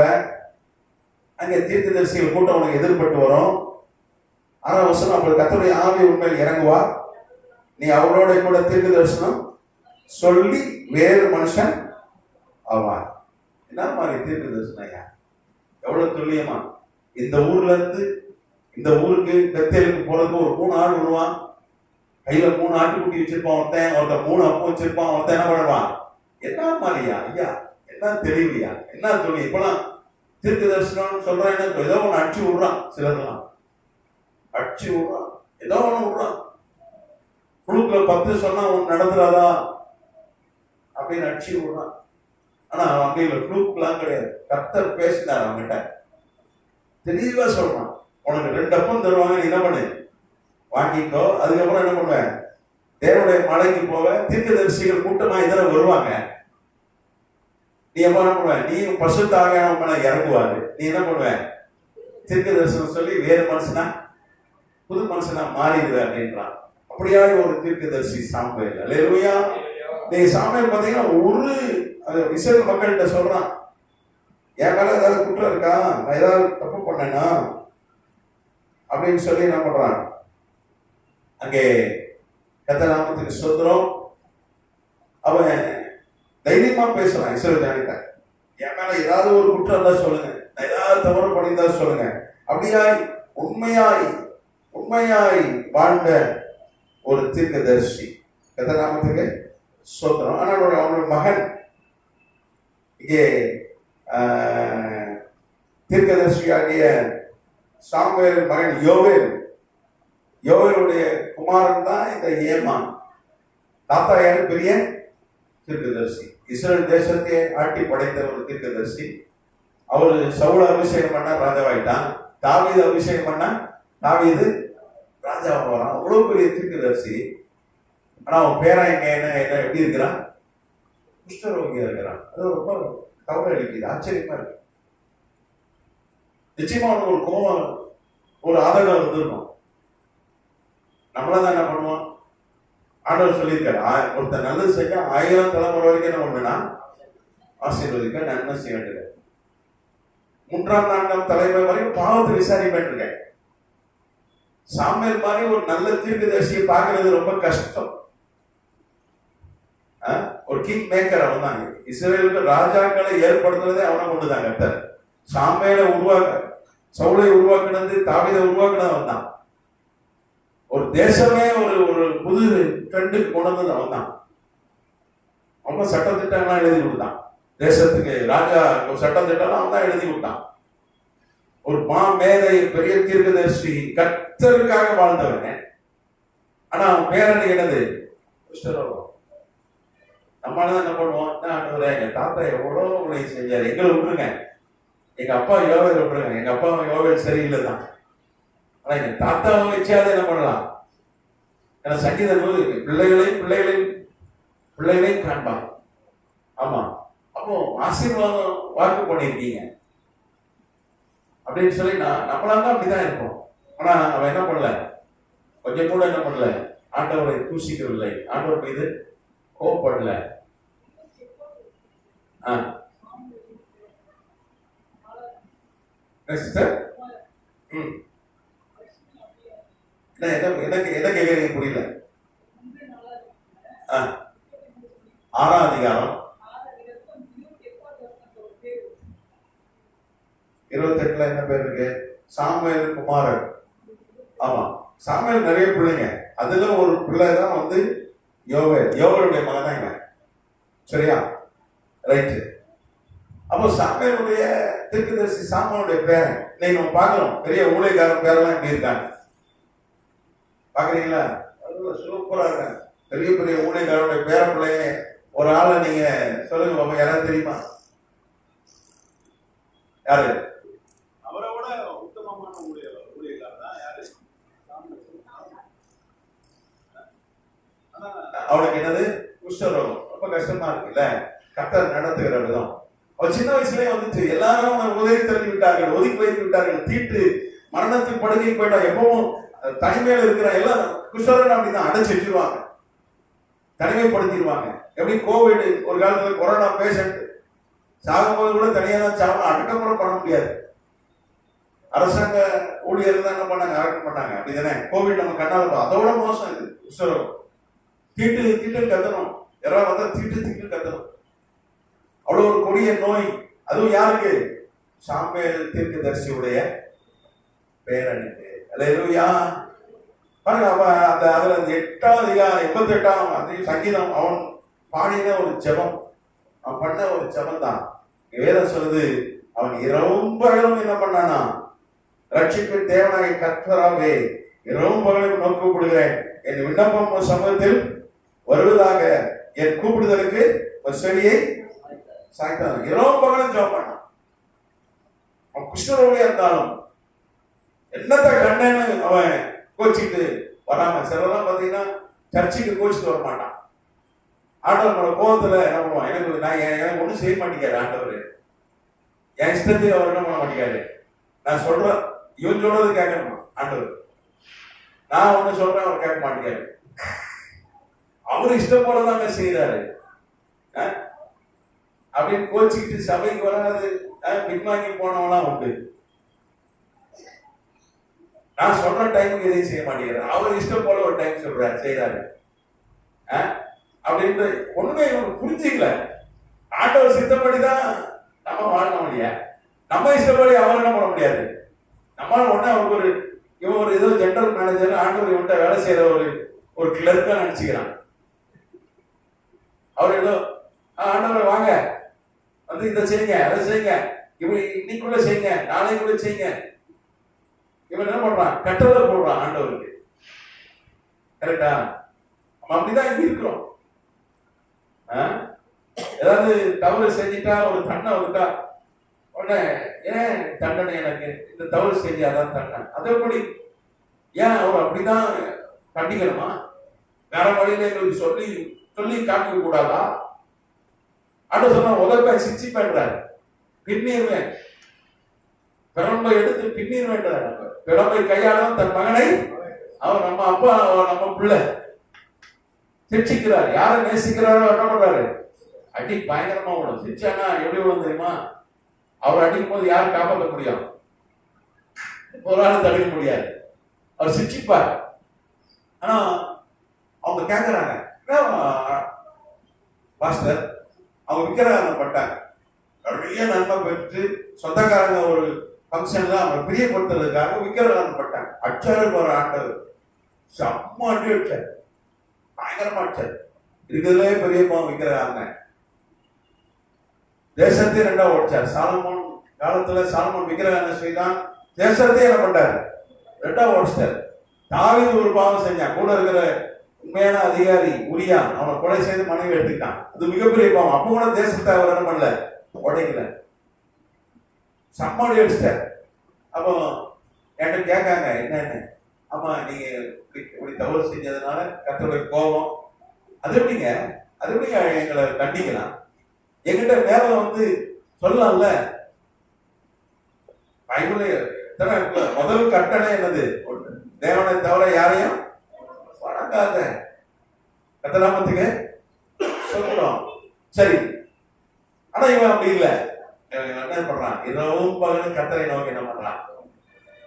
அங்கே தீர்க்கதரிசிகள் கூட்டம் உனக்கு எதிர்பட்டு வரும். 6ஆம் வசனம், அப்புறம் கர்த்தருடைய ஆவி உண்மையில் இறங்குவா, நீ அவரோட கூட தீர்க்க தரிசனம் சொல்லி வேறு மனுஷன் ஆவார். என்ன மாதிரி தீர்க்க தரிசனம் ஐயா? எவ்வளவு துல்லியமா! இந்த ஊர்ல இருந்து இந்த ஊருக்கு பெத்தேலுக்கு போறதுக்கு ஒரு 3 ஆள் விடுவான், கையில 3 ஆட்டுக்குட்டி வச்சிருப்பான், ஒருத்தன் 3 அப்பம் வச்சிருப்பான், ஒருத்தன் என்ன பண்ணுவான்? என்ன மாதிரியா ஐயா? என்ன தெளிவியா? என்ன சொல்லி இப்பெல்லாம் தீர்க்க தரிசனம் சொல்றான், ஏதோ ஒண்ணு அடிச்சு விடுறான், சிலர்லாம் அடிச்சு விடுறான், ஏதோ ஒண்ணு விடுறான். குழுக்குல 10 சொன்னா ஒண்ணு நடந்துடாதா அப்படின்னு அடிச்சு விடுறான். ஆனா அவங்க குழுக்கெல்லாம் கிடையாது. கர்த்தர் பேசினார் அவங்ககிட்ட, தெளிவா சொல்றான், உனக்கு 2 அப்பம் தருவாங்க, நீ என்ன பண்ணு? வாங்கிக்கோ. அதுக்கப்புறம் என்ன பண்ணுவேன்? தேவனுடைய மலைக்கு போவ, தீர்க்கதரிசிகள் கூட்டமா இதர வருவாங்க. நீ என்ன பண்ணுவ? நீ பசுத்தாக மேல இறங்குவாரு. நீ என்ன பண்ணுவ? தீர்க்க தரிசனம் சொல்லி வேறு மனுஷனா புது மனுஷனா மாறிடுவ அப்படின்றான். அப்படியாக ஒரு தீர்க்கதரிசி சாமுவேல். அல்லேலூயா. நீ சாமுவேல் பாத்தீங்கன்னா ஒரு இஸ்ரவேல் மக்கள்கிட்ட சொல்றான், என் மேல ஏதாவது குற்றம் இருக்கா, நான் ஏதாவது தப்பு பண்ணேனா அப்படின்னு சொல்லி என்ன பண்றான்? அங்கே கர்த்தர் நாமத்துக்கு ஸ்தோத்திரம். அவன் தைரியமா பேசுறான் இஸ்ரவேல் ஜனங்கிட்ட, என் மேல ஏதாவது ஒரு குற்றம் இருந்தா சொல்லுங்க, நான் ஏதாவது தவறு பண்ணியிருந்தா சொல்லுங்க. அப்படியாய் உண்மையாய் வாழ்ந்த ஒரு தீர்க்கதரிசி. கர்த்தர் நாமத்துக்கு ஸ்தோத்திரம். ஆனா அவனோட மகன் இங்கே தீர்க்கதரிசியாகிய சாமுவேல் மகன் யோவேலுடைய குமாரன் தான் இந்த ஏமான். தாத்தா யாரு? பெரிய தீர்க்கதரிசி, இஸ்ரேல் தேசத்தை ஆட்டி படைத்த ஒரு தீர்க்கதரிசி. அவரு சவுல அபிஷேகம் பண்ண ராஜாவாயிட்டான், தாவீது அபிஷேகம் பண்ண தாவீது ராஜாவா வரான். அவ்வளவு பெரிய தீர்க்கதரிசி. ஆனா அவன் பேரா என்ன எப்படி இருக்கிறான்? குஷ்டரோகியா இருக்கிறான். அது ரொம்ப கவலை அளிக்குது, ஆச்சரியமா இருக்கு. நிச்சயமா அவனுக்கு ஒரு கோபம், ஒரு ஆதரவு வந்துருக்கும். நம்மளதான் என்ன பண்ணுவோம்? ஆண்டவர் சொல்லியிருக்காரு, ஒருத்தர் நல்லது செய்ய 1000 தலைமுறை வரைக்கும் என்ன பண்ணுனா ஆசீர்வதிக்க நன்மை செய்ய வேண்டியது. 3ஆம் 4ஆம் தலைமுறை வரைக்கும் பாவத்தை விசாரிப்பேன். சாமுவேல் மாதிரி ஒரு நல்ல தீர்க்கதரிசியை பார்க்கறது ரொம்ப கஷ்டம். ஒரு கிங் மேக்கர் அவன் தான். இஸ்ரவேலுக்கு ராஜாக்களை ஏற்படுத்துறதே அவனை கொண்டுதான். கர்த்தர் சாமுவேலை சவுலை உருவாக்குனது, தாவீதை உருவாக்குனது அவன் தான். ஒரு தேசமே ஒரு புது ட்ரெண்டுக்கு கொண்டு வந்தது அவன் தான். அவன் சட்டத்திட்டம்லாம் எழுதி கொடுத்தான் தேசத்துக்கு. ராஜா சட்டத்திட்டம்லாம் அவன் தான் எழுதி கொடுத்தான். ஒரு மேதை, பெரிய தீர்க்கதரிசி, கர்த்தருக்காக வாழ்ந்தவன். ஆனா அவன் பேரனுக்கு என்னது? குஷ்டரோகம். நம்மளால என்ன பண்ணுவோம்? எங்க தாத்தா எவ்வளவு உங்களை செஞ்சாரு, எங்களை விட்டுருங்க, எங்க அப்பா யோவேல் விட்டுருங்க, எங்க அப்பா யோவேல் சரியில்லை தான், ஆனா எங்க தாத்தாவை வச்சாவது என்ன பண்ணலாம்? ஏன்னா சங்கீத நூல் பிள்ளைகளையும் காண்பாங்க. ஆமா, அப்போ ஆசீர்வாதம் வாக்கு பண்ணியிருக்கீங்க அப்படின்னு சொல்லி நம்மளால தான் அப்படிதான் இருப்போம். ஆனா அவன் என்ன பண்ணல? கொஞ்சம் கூட என்ன பண்ணல? ஆண்டவரை தூசிக்கவில்லை, ஆண்டவர் மீது கோபப்படல. என்ன கேட்கறீங்க புரியல? 6ஆம் அதிகாரம் 28 என்ன பேர் இருக்கு? சாமுவேல் குமாரன். ஆமா, சாமுவேல் நிறைய பிள்ளைங்க, அதுல ஒரு பிள்ளை தான் வந்து யோவேலுடைய மகன் தான் இவன். சரியா? ரைட்டு. அப்போ சாமுவேலுடைய தீர்க்கதரிசி சாமுவேலுடைய பேரன் இன்னைக்கு நம்ம பார்க்கிறோம். பெரிய ஊழியக்காரன் பேரெல்லாம் இப்படி இருக்காங்க, பாக்குறீங்களா? சூப்பரா இருக்காங்க. பெரிய பெரிய ஊழியக்காரனுடைய பேர பிள்ளைங்க. ஒரு ஆளை நீங்க சொல்லுங்க பாப்பா, யாராவது தெரியுமா? யாரு? அவரோட உத்தமமான ஊழியக்காரர் தான் யாரு? அவனுக்கு என்னது? குஷ்டரோகம். ரொம்ப கஷ்டமா இருக்குல்ல? கர்த்தர் நடத்துகிற விதம். அவன் சின்ன வயசுலயே வந்துச்சு, எல்லாரும் அவனை உதவி தள்ளி விட்டாங்க. விட்டார்கள், ஒதுக்கி வைத்து விட்டார்கள். தீட்டு மரணத்தின் படுகை போயிட்டா எப்பவும் தனிமையில இருக்கிற எல்லாம் குஷ்டரோகம் அப்படிதான் அடைச்சு வச்சிருவாங்க, தனிமைப்படுத்திடுவாங்க. எப்படி கோவிட் ஒரு காலத்துல கொரோனா பேஷண்ட் சாகும்போது கூட தனியா தான் சாகணும், அடக்கப்புறம் பண்ண முடியாது. அரசாங்க ஊழியர் தான் என்ன பண்ணாங்க, அடக்கம் பண்ணாங்க. அப்படிதானே கோவிட் நம்ம கண்ணால அதோட மோசம் இது குஷ்டரோகம். தீட்டு தீட்டு கத்தணும், யாராவது வந்தா தீட்டு தீட்டு கத்தணும். அவ்வளவு ஒரு கொடிய நோய். அதுவும் யாருக்கு? சாமுவேல் தீர்க்கதரிசியுடைய பேரனுக்கு. அல்லேலூயா. பாருங்க, அந்த அதுல 8ஆம் அதிகாரம் 88ஆம் சங்கீதம் அவன் பாடின ஒரு ஜெபம், அவன் பண்ண ஒரு ஜெபம் தான் வேதம் சொல்லுது. அவன் இரவும் பகலும் என்ன பண்ணானா, ரட்சிப்பின் தேவனாகிய கர்த்தராவே இரவும் பகலும் நோக்கி கூப்பிடுகிறேன், என் விண்ணப்பம் உன் சமூகத்தில் வருவதாக, என் கூப்பிடுதலுக்கு ஒரு செடியை சாய்த்தான். இரவும் பகலும் ஜெபம் பண்ணான். அவன் குஷ்டரோகியா இருந்தாலும் என்னத்தை கண்டேன்னு அவன் கோச்சிட்டு வராம, சிலரெல்லாம் பாத்தீங்கன்னா சர்ச்சுக்கு கோச்சிட்டு வர மாட்டான். ஆண்டவரோட கோபத்துல என்ன பண்ணுவான், எனக்கு ஒண்ணும் செய்ய மாட்டேங்காரு ஆண்டவர், என் இஷ்டத்தையும் அவர் என்ன பண்ண மாட்டேங்காரு, நான் சொல்றேன் இவன் சொல்றது கேட்கணுமா ஆண்டவர், நான் ஒண்ணு சொல்றேன் அவர் கேட்க மாட்டேங்காரு, அவரு இஷ்டம் போலதாங்க செய்யறாரு அப்படின்னு கோச்சிக்கிட்டு சபைக்கு வராது பின்வாங்கி போனவெல்லாம் உண்டு. நான் சொல்ற டைமுக்கு எதையும் செய்ய மாட்டேங்கிறேன், அவர் இஷ்டம் போல ஒரு டைம் சொல்றாரு செய்யறாரு அப்படின்ட்டு ஒண்ணுமே இவனுக்கு புரிஞ்சுக்கல. ஆண்டவர் சித்தப்படிதான் நம்ம வாழணும் இல்லையா, நம்ம இஷ்டப்படி அவர் என்ன பண்ண முடியாது. நம்மளால உடனே அவருக்கு ஒரு இவன் ஒரு ஏதோ ஜெனரல் மேனேஜர், ஆண்டவர் இவன்ட்ட வேலை செய்யற ஒரு கிளர்க்கா நினைச்சுக்கிறான். அவர் ஏதோ ஆண்டவர் வாங்க வந்து இதை செய்யுங்க அதை செய்யுங்க, இப்படி இன்னைக்குள்ள செய்யுங்க நாளைக்குள்ள செய்யுங்க, இவன் என்ன பண்றான், கட்டளை போடுறான் ஆண்டவருக்கு. கரெக்டா? நம்ம அப்படிதான் இங்க இருக்கிறோம். ஏதாவது தவறு செஞ்சுட்டா ஒரு தண்டனை வந்துட்டா உடனே ஏன் தண்டனை, எனக்கு இந்த தவறு செஞ்சாதான் தண்டனை, அது எப்படி? ஏன் அவர் அப்படிதான் கண்டிக்கணுமா? வேற வழியில எங்களுக்கு சொல்லி சொல்லி காட்டிக்க கூடாதா? ஆண்டு சொன்னா உதப்ப சிச்சி பண்றாரு, பின்னீர்வேன், பிறம்பை எடுத்து பின்னீர்வேன்றார். பிறம்பை கையாளும் தன் மகனை அவர் நம்ம அப்பா நம்ம பிள்ளை சிக்ஷிக்கிறார். யாரை நேசிக்கிறாரோ என்ன பண்றாரு, அடி பயங்கரமா விடும். சிச்சானா எப்படி விடும் தெரியுமா? அவர் அடிக்கும் போது யாரும் காப்பாற்ற முடியும், ஒரு ஆள் தடுக்க முடியாது, அவர் சிக்ஷிப்பார். ஆனா அவங்க கேட்கிறாங்க, பாஸ்டர் அவங்க விக்கிரகம் பட்டாங்க, நிறைய நன்மை பெற்று சொந்தக்காரங்க ஒரு ஃபங்க்ஷன்ல அவங்க பிரியப்படுத்துறதுக்காக விக்கிரகம் பட்டாங்க. அச்சாரு போற ஆண்டவர் செம்ம அடி வச்சார், பயங்கரமா அடிச்சார். இருக்கிறதுலே பெரிய விக்கிரகாங்க. தேசத்தை ரெண்டா உடைச்சார். சாலமோன் காலத்துல சாலமோன் விக்கிரகம் என்ன செய்தான், தேசத்தை என்ன பண்ணாரு, ரெண்டா உடைச்சார். தாவீது ஒரு பாவம் செஞ்சான், கூட இருக்கிற உண்மையான அதிகாரி உரியா அவனை கொலை செய்து மனைவி எடுத்துக்கிட்டான், அது மிகப்பெரிய பாவம். அப்ப கூட தேசத்தை அவர் என்ன பண்ணல, உடைக்கல, சம்மாடி அடிச்சிட்டார். அப்போ என்கிட்ட கேட்காங்க என்னன்னு, ஆமா நீங்க இப்படி தவறு செஞ்சதுனால கர்த்தருடைய கோபம், அது எப்படிங்க எங்களை கண்டிக்கலாம், எங்கிட்ட மேல வந்து சொல்லலாம்ல. பைபிள் முதல் கட்டளை என்னது, தேவனை தவிர யாரையும் வணங்காத, கத்தநாமத்துக்கு சொல்றோம். சரி, ஆனா இவன் அப்படி இல்லை. என்ன பண்றான், இரவும் பகலும் கத்தரை நோக்கி என்ன பண்றான்,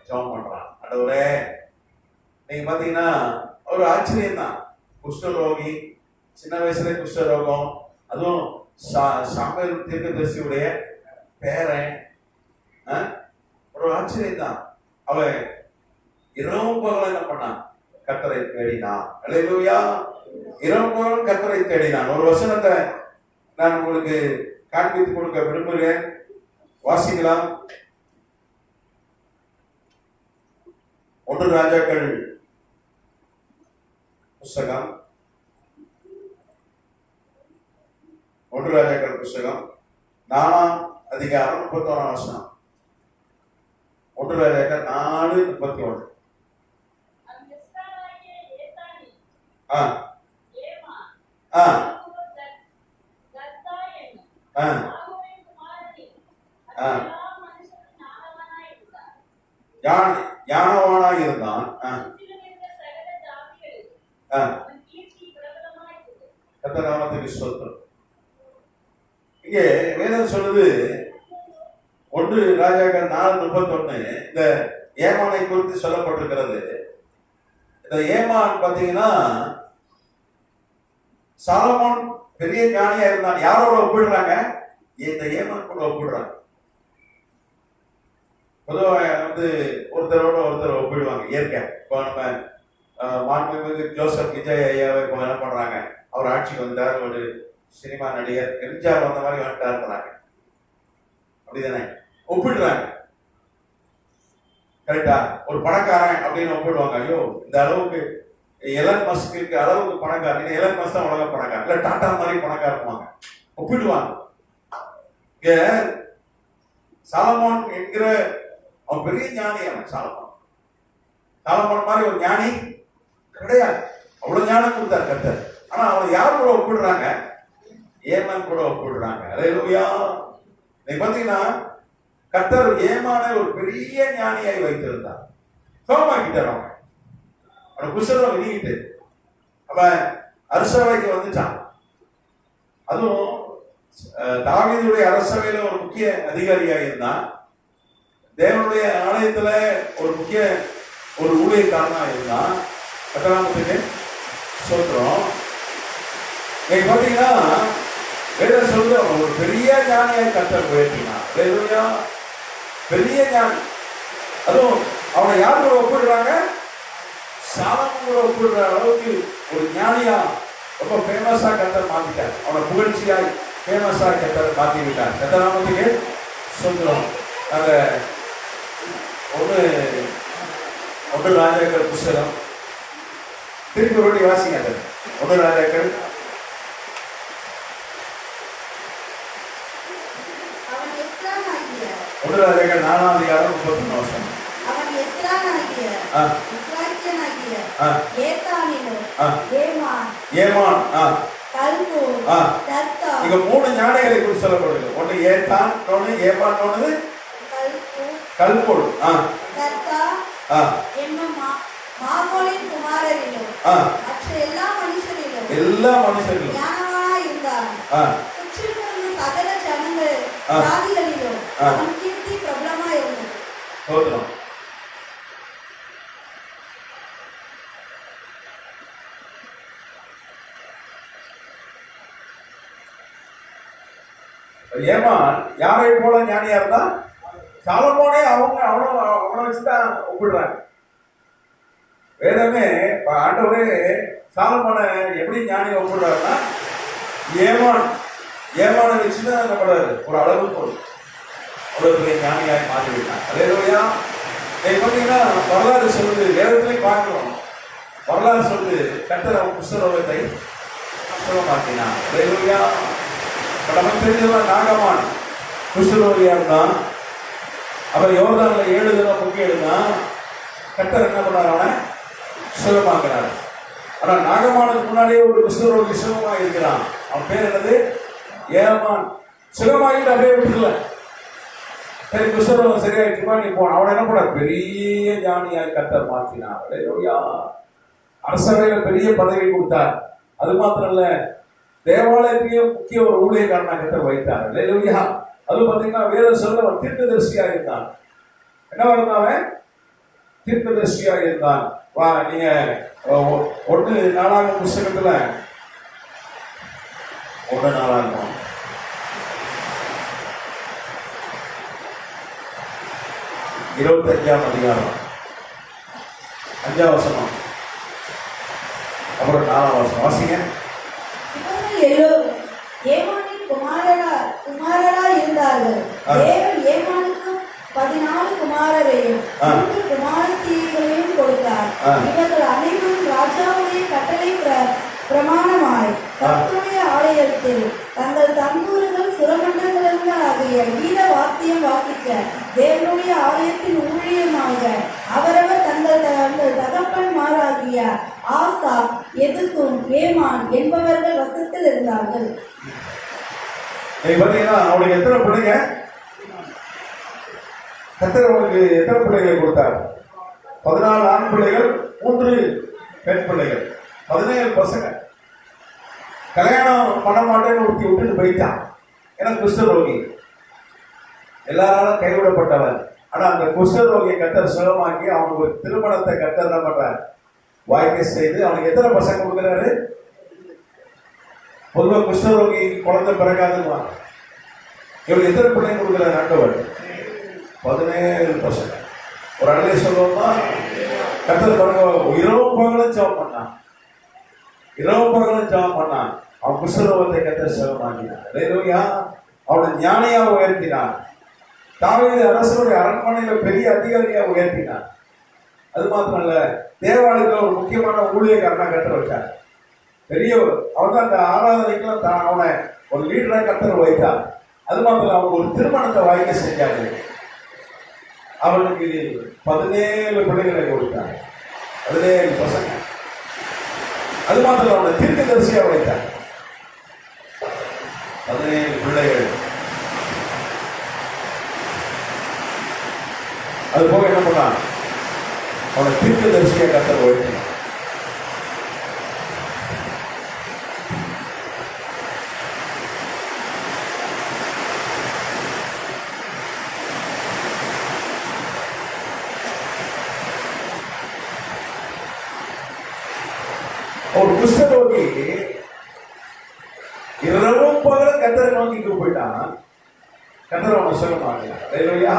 ஜெபம் பண்றான். ஆண்டவரே, நீங்க பாத்தீங்கன்னா ஒரு ஆச்சரியம் தான். குஷ்டரோகி, சின்ன வயசுல குஷ்டரோகம், அதுவும் சாமுவேல் தீர்க்கதரிசியுடைய பேரன், ஒரு ஆச்சரியம் தான். அவன் இரவும் பகலும் என்ன பண்ணான், கர்த்தரை தேடினான். அல்லேலூயா. இரவும் பகலும் கர்த்தரை தேடினான். ஒரு வசனத்தை நான் உங்களுக்கு காண்பித்து கொடுக்க விரும்புகிறேன், வாசிக்கலாம். 1 ராஜாக்கள் புஸ்தகம், 1 ராஜாக்கள் புஸ்தகம் 4ஆம் அதிகாரம் 31ஆம் வசனம். 1 ராஜாக்கள் 4:31. ஞானவானாய் இருந்தான். கர்த்தர் நாமத்துக்கு ஸ்தோத்திரம். இங்கே வேதம் சொல்லுது 1 ராஜாக்கள் 4:31 இந்த ஏமானை குறித்து சொல்லப்பட்டிருக்கிறது. இந்த ஏமான் பாத்தீங்கன்னா சாலமோன் பெரிய ஞானியா இருந்தான். யாரோட ஒப்பிடுறாங்க? இந்த ஏமான் கூட ஒப்பிடுறாங்க. பொதுவாக ஒருத்தரோட ஒருத்தர் ஒப்பிடுவாங்க இயற்கை. இப்போ நம்ம மாண்புமிகு ஜோசப் விஜய் ஐயாவை இப்போ என்ன பண்றாங்க, அவர் ஆட்சிக்கு வந்தார், ஒரு சினிமா நடிகர் எம்ஜிஆர் வந்த மாதிரி வந்துட்டாருன்றாங்க. அப்படிதானே ஒப்பிடுறாங்க. கரெக்டா? ஒரு பணக்காரன் அப்படின்னு ஒப்பிடுவாங்க. ஐயோ இந்த அளவுக்கு எலன் மஸ்க்கு அளவுக்கு பணக்காரன், எலன் மஸ்க் தான் உலக பணக்காரன், இல்ல டாடா மாதிரி பணக்காரன் ஒப்பிடுவாங்க. இங்க சாலமோன் என்கிற அவன் பெரிய ஞானி. அவன் சாலமோன் மாதிரி ஒரு ஞானி கிடையாது. அவ்வளவு ஞானம் கொடுத்தார் கர்த்தர். ஆனா அவன் யார் கூட ஒப்பிடுறாங்க? ஏமான் கூட ஒப்பிடுறாங்க. அல்லேலூயா. நீ பாத்தீங்கன்னா கர்த்தர் ஏமான ஒரு பெரிய ஞானியாய் வைத்திருந்தார். சோமாக்கிட்டார். அவன் குசலம் வெளியிட்டு அவன் அரசவைக்கு வந்துட்டான். அதுவும் தாவீதுடைய அரசவையில ஒரு முக்கிய அதிகாரியாக இருந்தான். தேவனுடைய ஆலயத்துல ஒரு முக்கிய ஒரு ஊழியக்காரனா இருந்தான். கர்த்தருக்கு ஸ்தோத்திரம். நீங்க பாத்தீங்கன்னா வேதம் சொல்லுது அவன் ஒரு பெரிய ஞானியாய் கர்த்தர் உயர்த்தினான். அல்லேலூயா. பெரிய ஞானி. அதுவும் அவனை யார் கூட ஒப்பிடுறாங்க? சாலமோன் கூட ஒப்பிடுற அளவுக்கு ஒரு ஞானியா ரொம்ப ஃபேமஸா கர்த்தர் மாத்திட்டார். அவனை புகழ்ச்சியாய் ஃபேமஸா கர்த்தர் மாத்தி விட்டார். கர்த்தருக்கு ஸ்தோத்திரம். அந்த 1 ராஜாக்கள் புஸ்தகம் திருப்பி ஒரு வாசிங்க. 1 ராஜாக்கள் 1 ராஜாக்கள் 4ஆம் அதிகாரம் 31 வசனம்.
அவன் எஸ்ரானாகிய இஸ்ராயேலியனாகிய
ஏமான்
கல்கோல் தர்த்தா.
இங்க 3 ஞானிகளை குறித்து சொல்லப்படுது. ஒன்னு ஏத்தான், இன்னொன்னு ஏமான், இன்னொன்னு கல்கோல்.
தர்த்தா என்னும் மாகோலின் குமாரரிலும் மற்ற எல்லா மனுஷரிலும் ஞானவானாய் இருந்தான். சுற்றிலும் சகல ஜனங்கள் ஜாதிகளிலும் அவன் கீர்த்தி பிரபலமாய் இருந்தது.
ஸ்தோத்திரம். ஏமான் யாரை போல ஞானியா இருந்தா? சாலமோனே அவனை வச்சுதான் ஒப்பிடுறாங்க. வேதமே ஆண்டவரே சாலமோனை எப்படி ஞானியை ஒப்பிடுறாருன்னா ஏமானை வச்சுதான் நம்மளோட ஒரு அளவு போடும். அவ்வளவு பெரிய ஞானியாய் மாறிவிட்டான். அல்லேலூயா. பாத்தீங்கன்னா வரலாறு சொல்லுது, வேதத்திலையும் பார்க்கிறோம். வரலாறு சொல்லுது கர்த்தர் அவன் குஷ்டரோகத்தை சுகமாக்கினான். அல்லேலூயா. நமக்கு தெரிஞ்சதான் நாகமான் குஷ்டரோகியா இருந்தான். அவர் யோர்தான்ல 7 தினம் முக்கிய எழுதான். கர்த்தர் என்ன பண்ணார்? அவனை சுகமாக்கிறார். ஆனா நாகமானுக்கு முன்னாடியே ஒரு குஷ்டரோகி சுகமாக இருக்கிறான். அவன் பேர் என்னது? ஏமான். சுகமாகிட்டு அப்படியே விட்டுல. சரி குஷ்டரோகம் சரியாயிட்டுமா நீ போன. அவனை என்ன பண்ண? பெரிய ஞானியாய் கர்த்தர் மாற்றினார். அல்லேலூயா. அரசவையில பெரிய பதவி கொடுத்தார். அது மாத்திரம் இல்ல, தேவாலயத்திலேயே முக்கிய ஒரு ஊழியக்காரனா கர்த்தர் வைத்தார். அல்லேலூயா. அது பாத்தீங்கன்னா வேதம் சொல்ல அவன் தீர்க்கதரிசியா இருந்தான். என்னவா இருந்தான்? தீர்க்கதரிசியா இருந்தான். வா நீங்க 1 நாளாகமம் புஸ்தகத்துல 1 நாளாகமம் 25ஆம் அதிகாரம் 5ஆம் வசனம் அப்புறம் 4ஆம் வசனம் வாசிங்க.
ஏமானின் குமாரரா இருந்தார்கள். தேவன் ஏமானுக்கு 14 குமாரரையும் 3 குமாரத்திகளையும் கொடுத்தார். இவர்கள் அனைவரும் ராஜாவுடைய கட்டளை பிரமாணமாய் கர்த்தருடைய ஆலயத்தில் தங்கள் தம்பூர்கள் சுரமண்டலங்கள் ஆகிய கீத வாத்தியம் வாசிக்க தேவனுடைய ஆலயத்தின் ஊழியமாக அவரவர் தங்கள் தகப்பன்மாராகிய ஆசா எதுக்கும் ஏமான் என்பவர்கள் வசத்தில் இருந்தார்கள்.
அவனுக்கு எத்தனை பிள்ளைங்க? கர்த்தர் அவனுக்கு எத்தனை பிள்ளைகளை கொடுத்தார்? 14 ஆண் பிள்ளைகள், 3 பெண் பிள்ளைகள், 17 பசங்க. கல்யாணம் பண்ண மாட்டேன்னு ஒருத்தி விட்டுட்டு போயிட்டான். ஏன்னா குஷ்டரோகி, எல்லாராலும் கைவிடப்பட்டவன். ஆனா அந்த குஷ்டரோகியை கர்த்தர் சுகமாக்கி அவனுக்கு ஒரு திருமணத்தை கர்த்தர் என்ன பண்றார்? வாய்க்க செய்து அவனுக்கு எத்தனை பசங்க கொடுக்குறாரு? பொதுவாக குஷ்டரோகி குழந்தை பிறக்காதுன்னு இவருக்கு எத்தனை பிள்ளைங்க கொடுக்குறாரு ஆண்டவர்? 17 பசங்க. ஒரு அடலை சொல்லணும்னா கர்த்தர் பாருங்க, இரவும் பகலும் ஜெபம் பண்ணான், இரவும் பகலும் ஜெபம் பண்ணான். அவன் குஷ்டரோகத்தை கர்த்தர் சுகமாக்கினார். அல்லேலூயா. அவனை ஞானியா உயர்த்தினார். தாவீது அரசனுடைய அரண்மனையில பெரிய அதிகாரியா உயர்த்தினார். அது மாத்திரம் இல்ல, தேவாலயத்துல ஒரு முக்கியமான ஊழியக்காரனா கர்த்தர் வச்சார். பெரியவர். அவன் தான் அந்த ஆராதனைக்கெல்லாம் அவனை ஒரு லீடரா கர்த்தர் வைத்தார். அது மாத்திரம் அவனுக்கு ஒரு திருமணத்தை வாய்க்க செஞ்சாரு. அவனுக்கு 17 பிள்ளைகளை கொடுத்தார், 17 பசங்க. அது மாத்திரம் அவனை தீர்க்கதரிசியா வைத்தார். 17 பிள்ளைகள். அது போக என்ன பண்ணான்? அவனை தீர்க்கதரிசியா கர்த்தர் வைத்தார். ஒரு குஷ்டரோகி இரவும் பகலும் கர்த்தரை நோக்கி போயிட்டான். கர்த்தர் அவனை சுகமாக்கினார். அல்லேலூயா.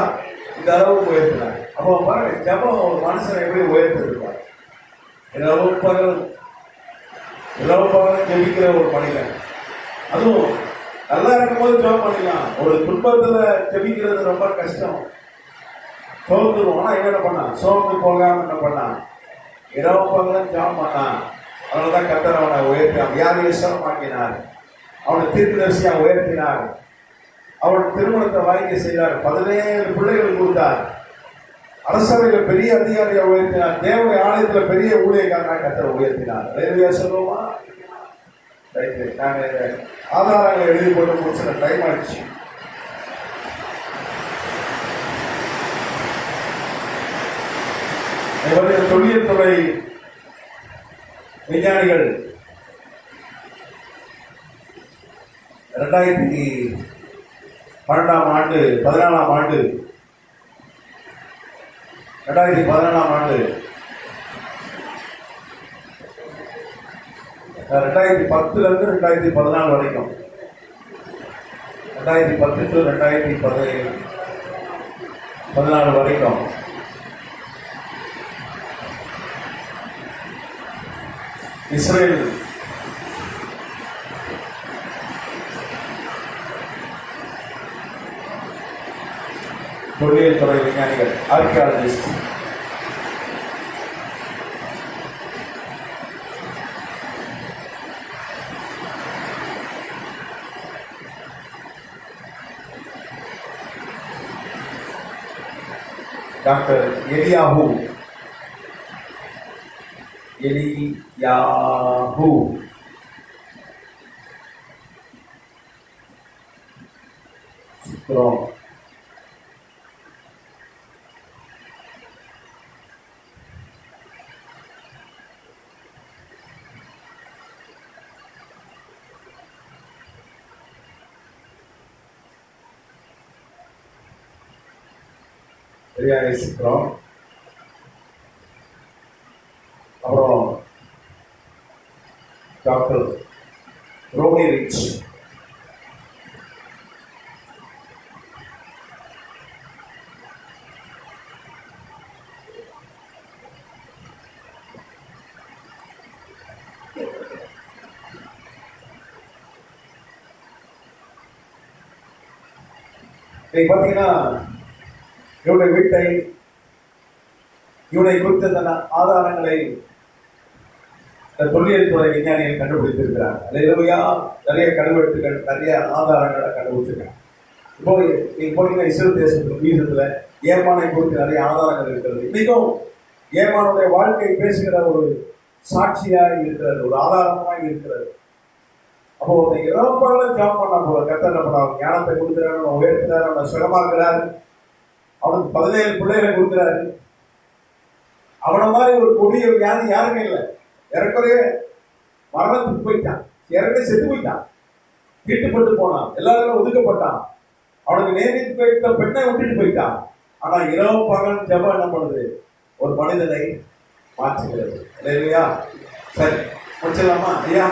இந்த அளவுக்கு உயர்த்தினார். அப்போ பாருங்க, ஜெபம் ஒரு மனுஷனை எப்படி உயர்த்திருப்பார். இரவும் பகலும் ஜெபிக்கிற ஒரு மனிதன், அதுவும் நல்லா இருக்கும்போது ஜெபம் பண்ணிக்கலாம். ஒரு துன்பத்துல ஜெபிக்கிறது ரொம்ப கஷ்டம், சோர்ந்துருவோம். ஆனா என்ன பண்ணான்? சோர்ந்து போகாம என்ன பண்ணான்? இரவு பகலும் ஜெபம் பண்ணான். அதனாலதான் கர்த்தர் அவனை உயர்த்தினார், வியாதியை சுகமாக்கினார், அவனை தீர்க்கதரிசியா உயர்த்தினார், அவன் திருமணத்தை வாய்க்க செய்தார், 17 பிள்ளைகள் கொடுத்தார், அரசவையில பெரிய அதிகாரியா உயர்த்தினார், தேவனுடைய ஆலயத்துல பெரிய ஊழியக்காரனா கர்த்தர் உயர்த்தினார். அல்லேலூயா சொல்லுவோமா? ரைட்டு. நாங்க ஆதாரங்களை எழுதி போட்டு முடிச்சிட டைம் ஆயிடுச்சு. தொழில் துறை விஞ்ஞானிகள் 2014ஆம் ஆண்டு 2014ஆம் ஆண்டு 2010 இருந்து 2014 வரைக்கும், 2010 to 2014 வரைக்கும் இஸ்ரேல் தொழில் துறை விஞ்ஞானிகள், ஆர்கியாலஜிஸ்ட், டாக்டர் எலியாஹூ சுக்ரம், சுக்ரம். அப்புறம் டாக்டர் ரோனி ரிச், நீங்க பாத்தீங்கன்னா இவருடைய வீட்டை, இவனை குறித்த ஆதாரங்களை தொல்லியல் துறை விஞ்ஞானிகள் கண்டுபிடித்திருக்கிறார். அல்லேலூயா. நிறைய கல்வெட்டுகள், நிறைய ஆதாரங்களை கண்டுபிடிச்சிருக்காங்க. இப்போ நீங்க போனீங்கன்னா இஸ்ரேல் தேசத்துல மீதத்துல ஏமானை குறித்து நிறைய ஆதாரங்கள் இருக்கிறது. இன்னைக்கும் ஏமானுடைய வாழ்க்கை பேசுகிற ஒரு சாட்சியா இருக்கிறது, ஒரு ஆதாரமா இருக்கிறது. அப்போ இரவு ஜாப் பண்ண போல கர்த்தர் ஞானத்தை கொடுக்கிறார், உயர்த்தினார், அவனை சுகமாக்குறார்,
அவனுக்கு 17 பிள்ளைகளை கொடுக்குறாரு. அவனை மாதிரி ஒரு கொடிய வியாதி யாருமே இல்லை. இறக்குறைய மரணத்துக்கு போயிட்டான், இறக்க செத்து போயிட்டான், தீட்டுப்பட்டு போனான், எல்லாரும் ஒதுக்கப்பட்டான். அவனுக்கு நியமித்து வைத்த பெண்ணை விட்டுட்டு போயிட்டான். ஆனா இரவு பகல் ஜெபம் என்ன பண்ணுது? ஒரு மனிதனை மாற்றுகிறது. இல்லையா? சரி, முடிச்சிடலாமா ஐயா?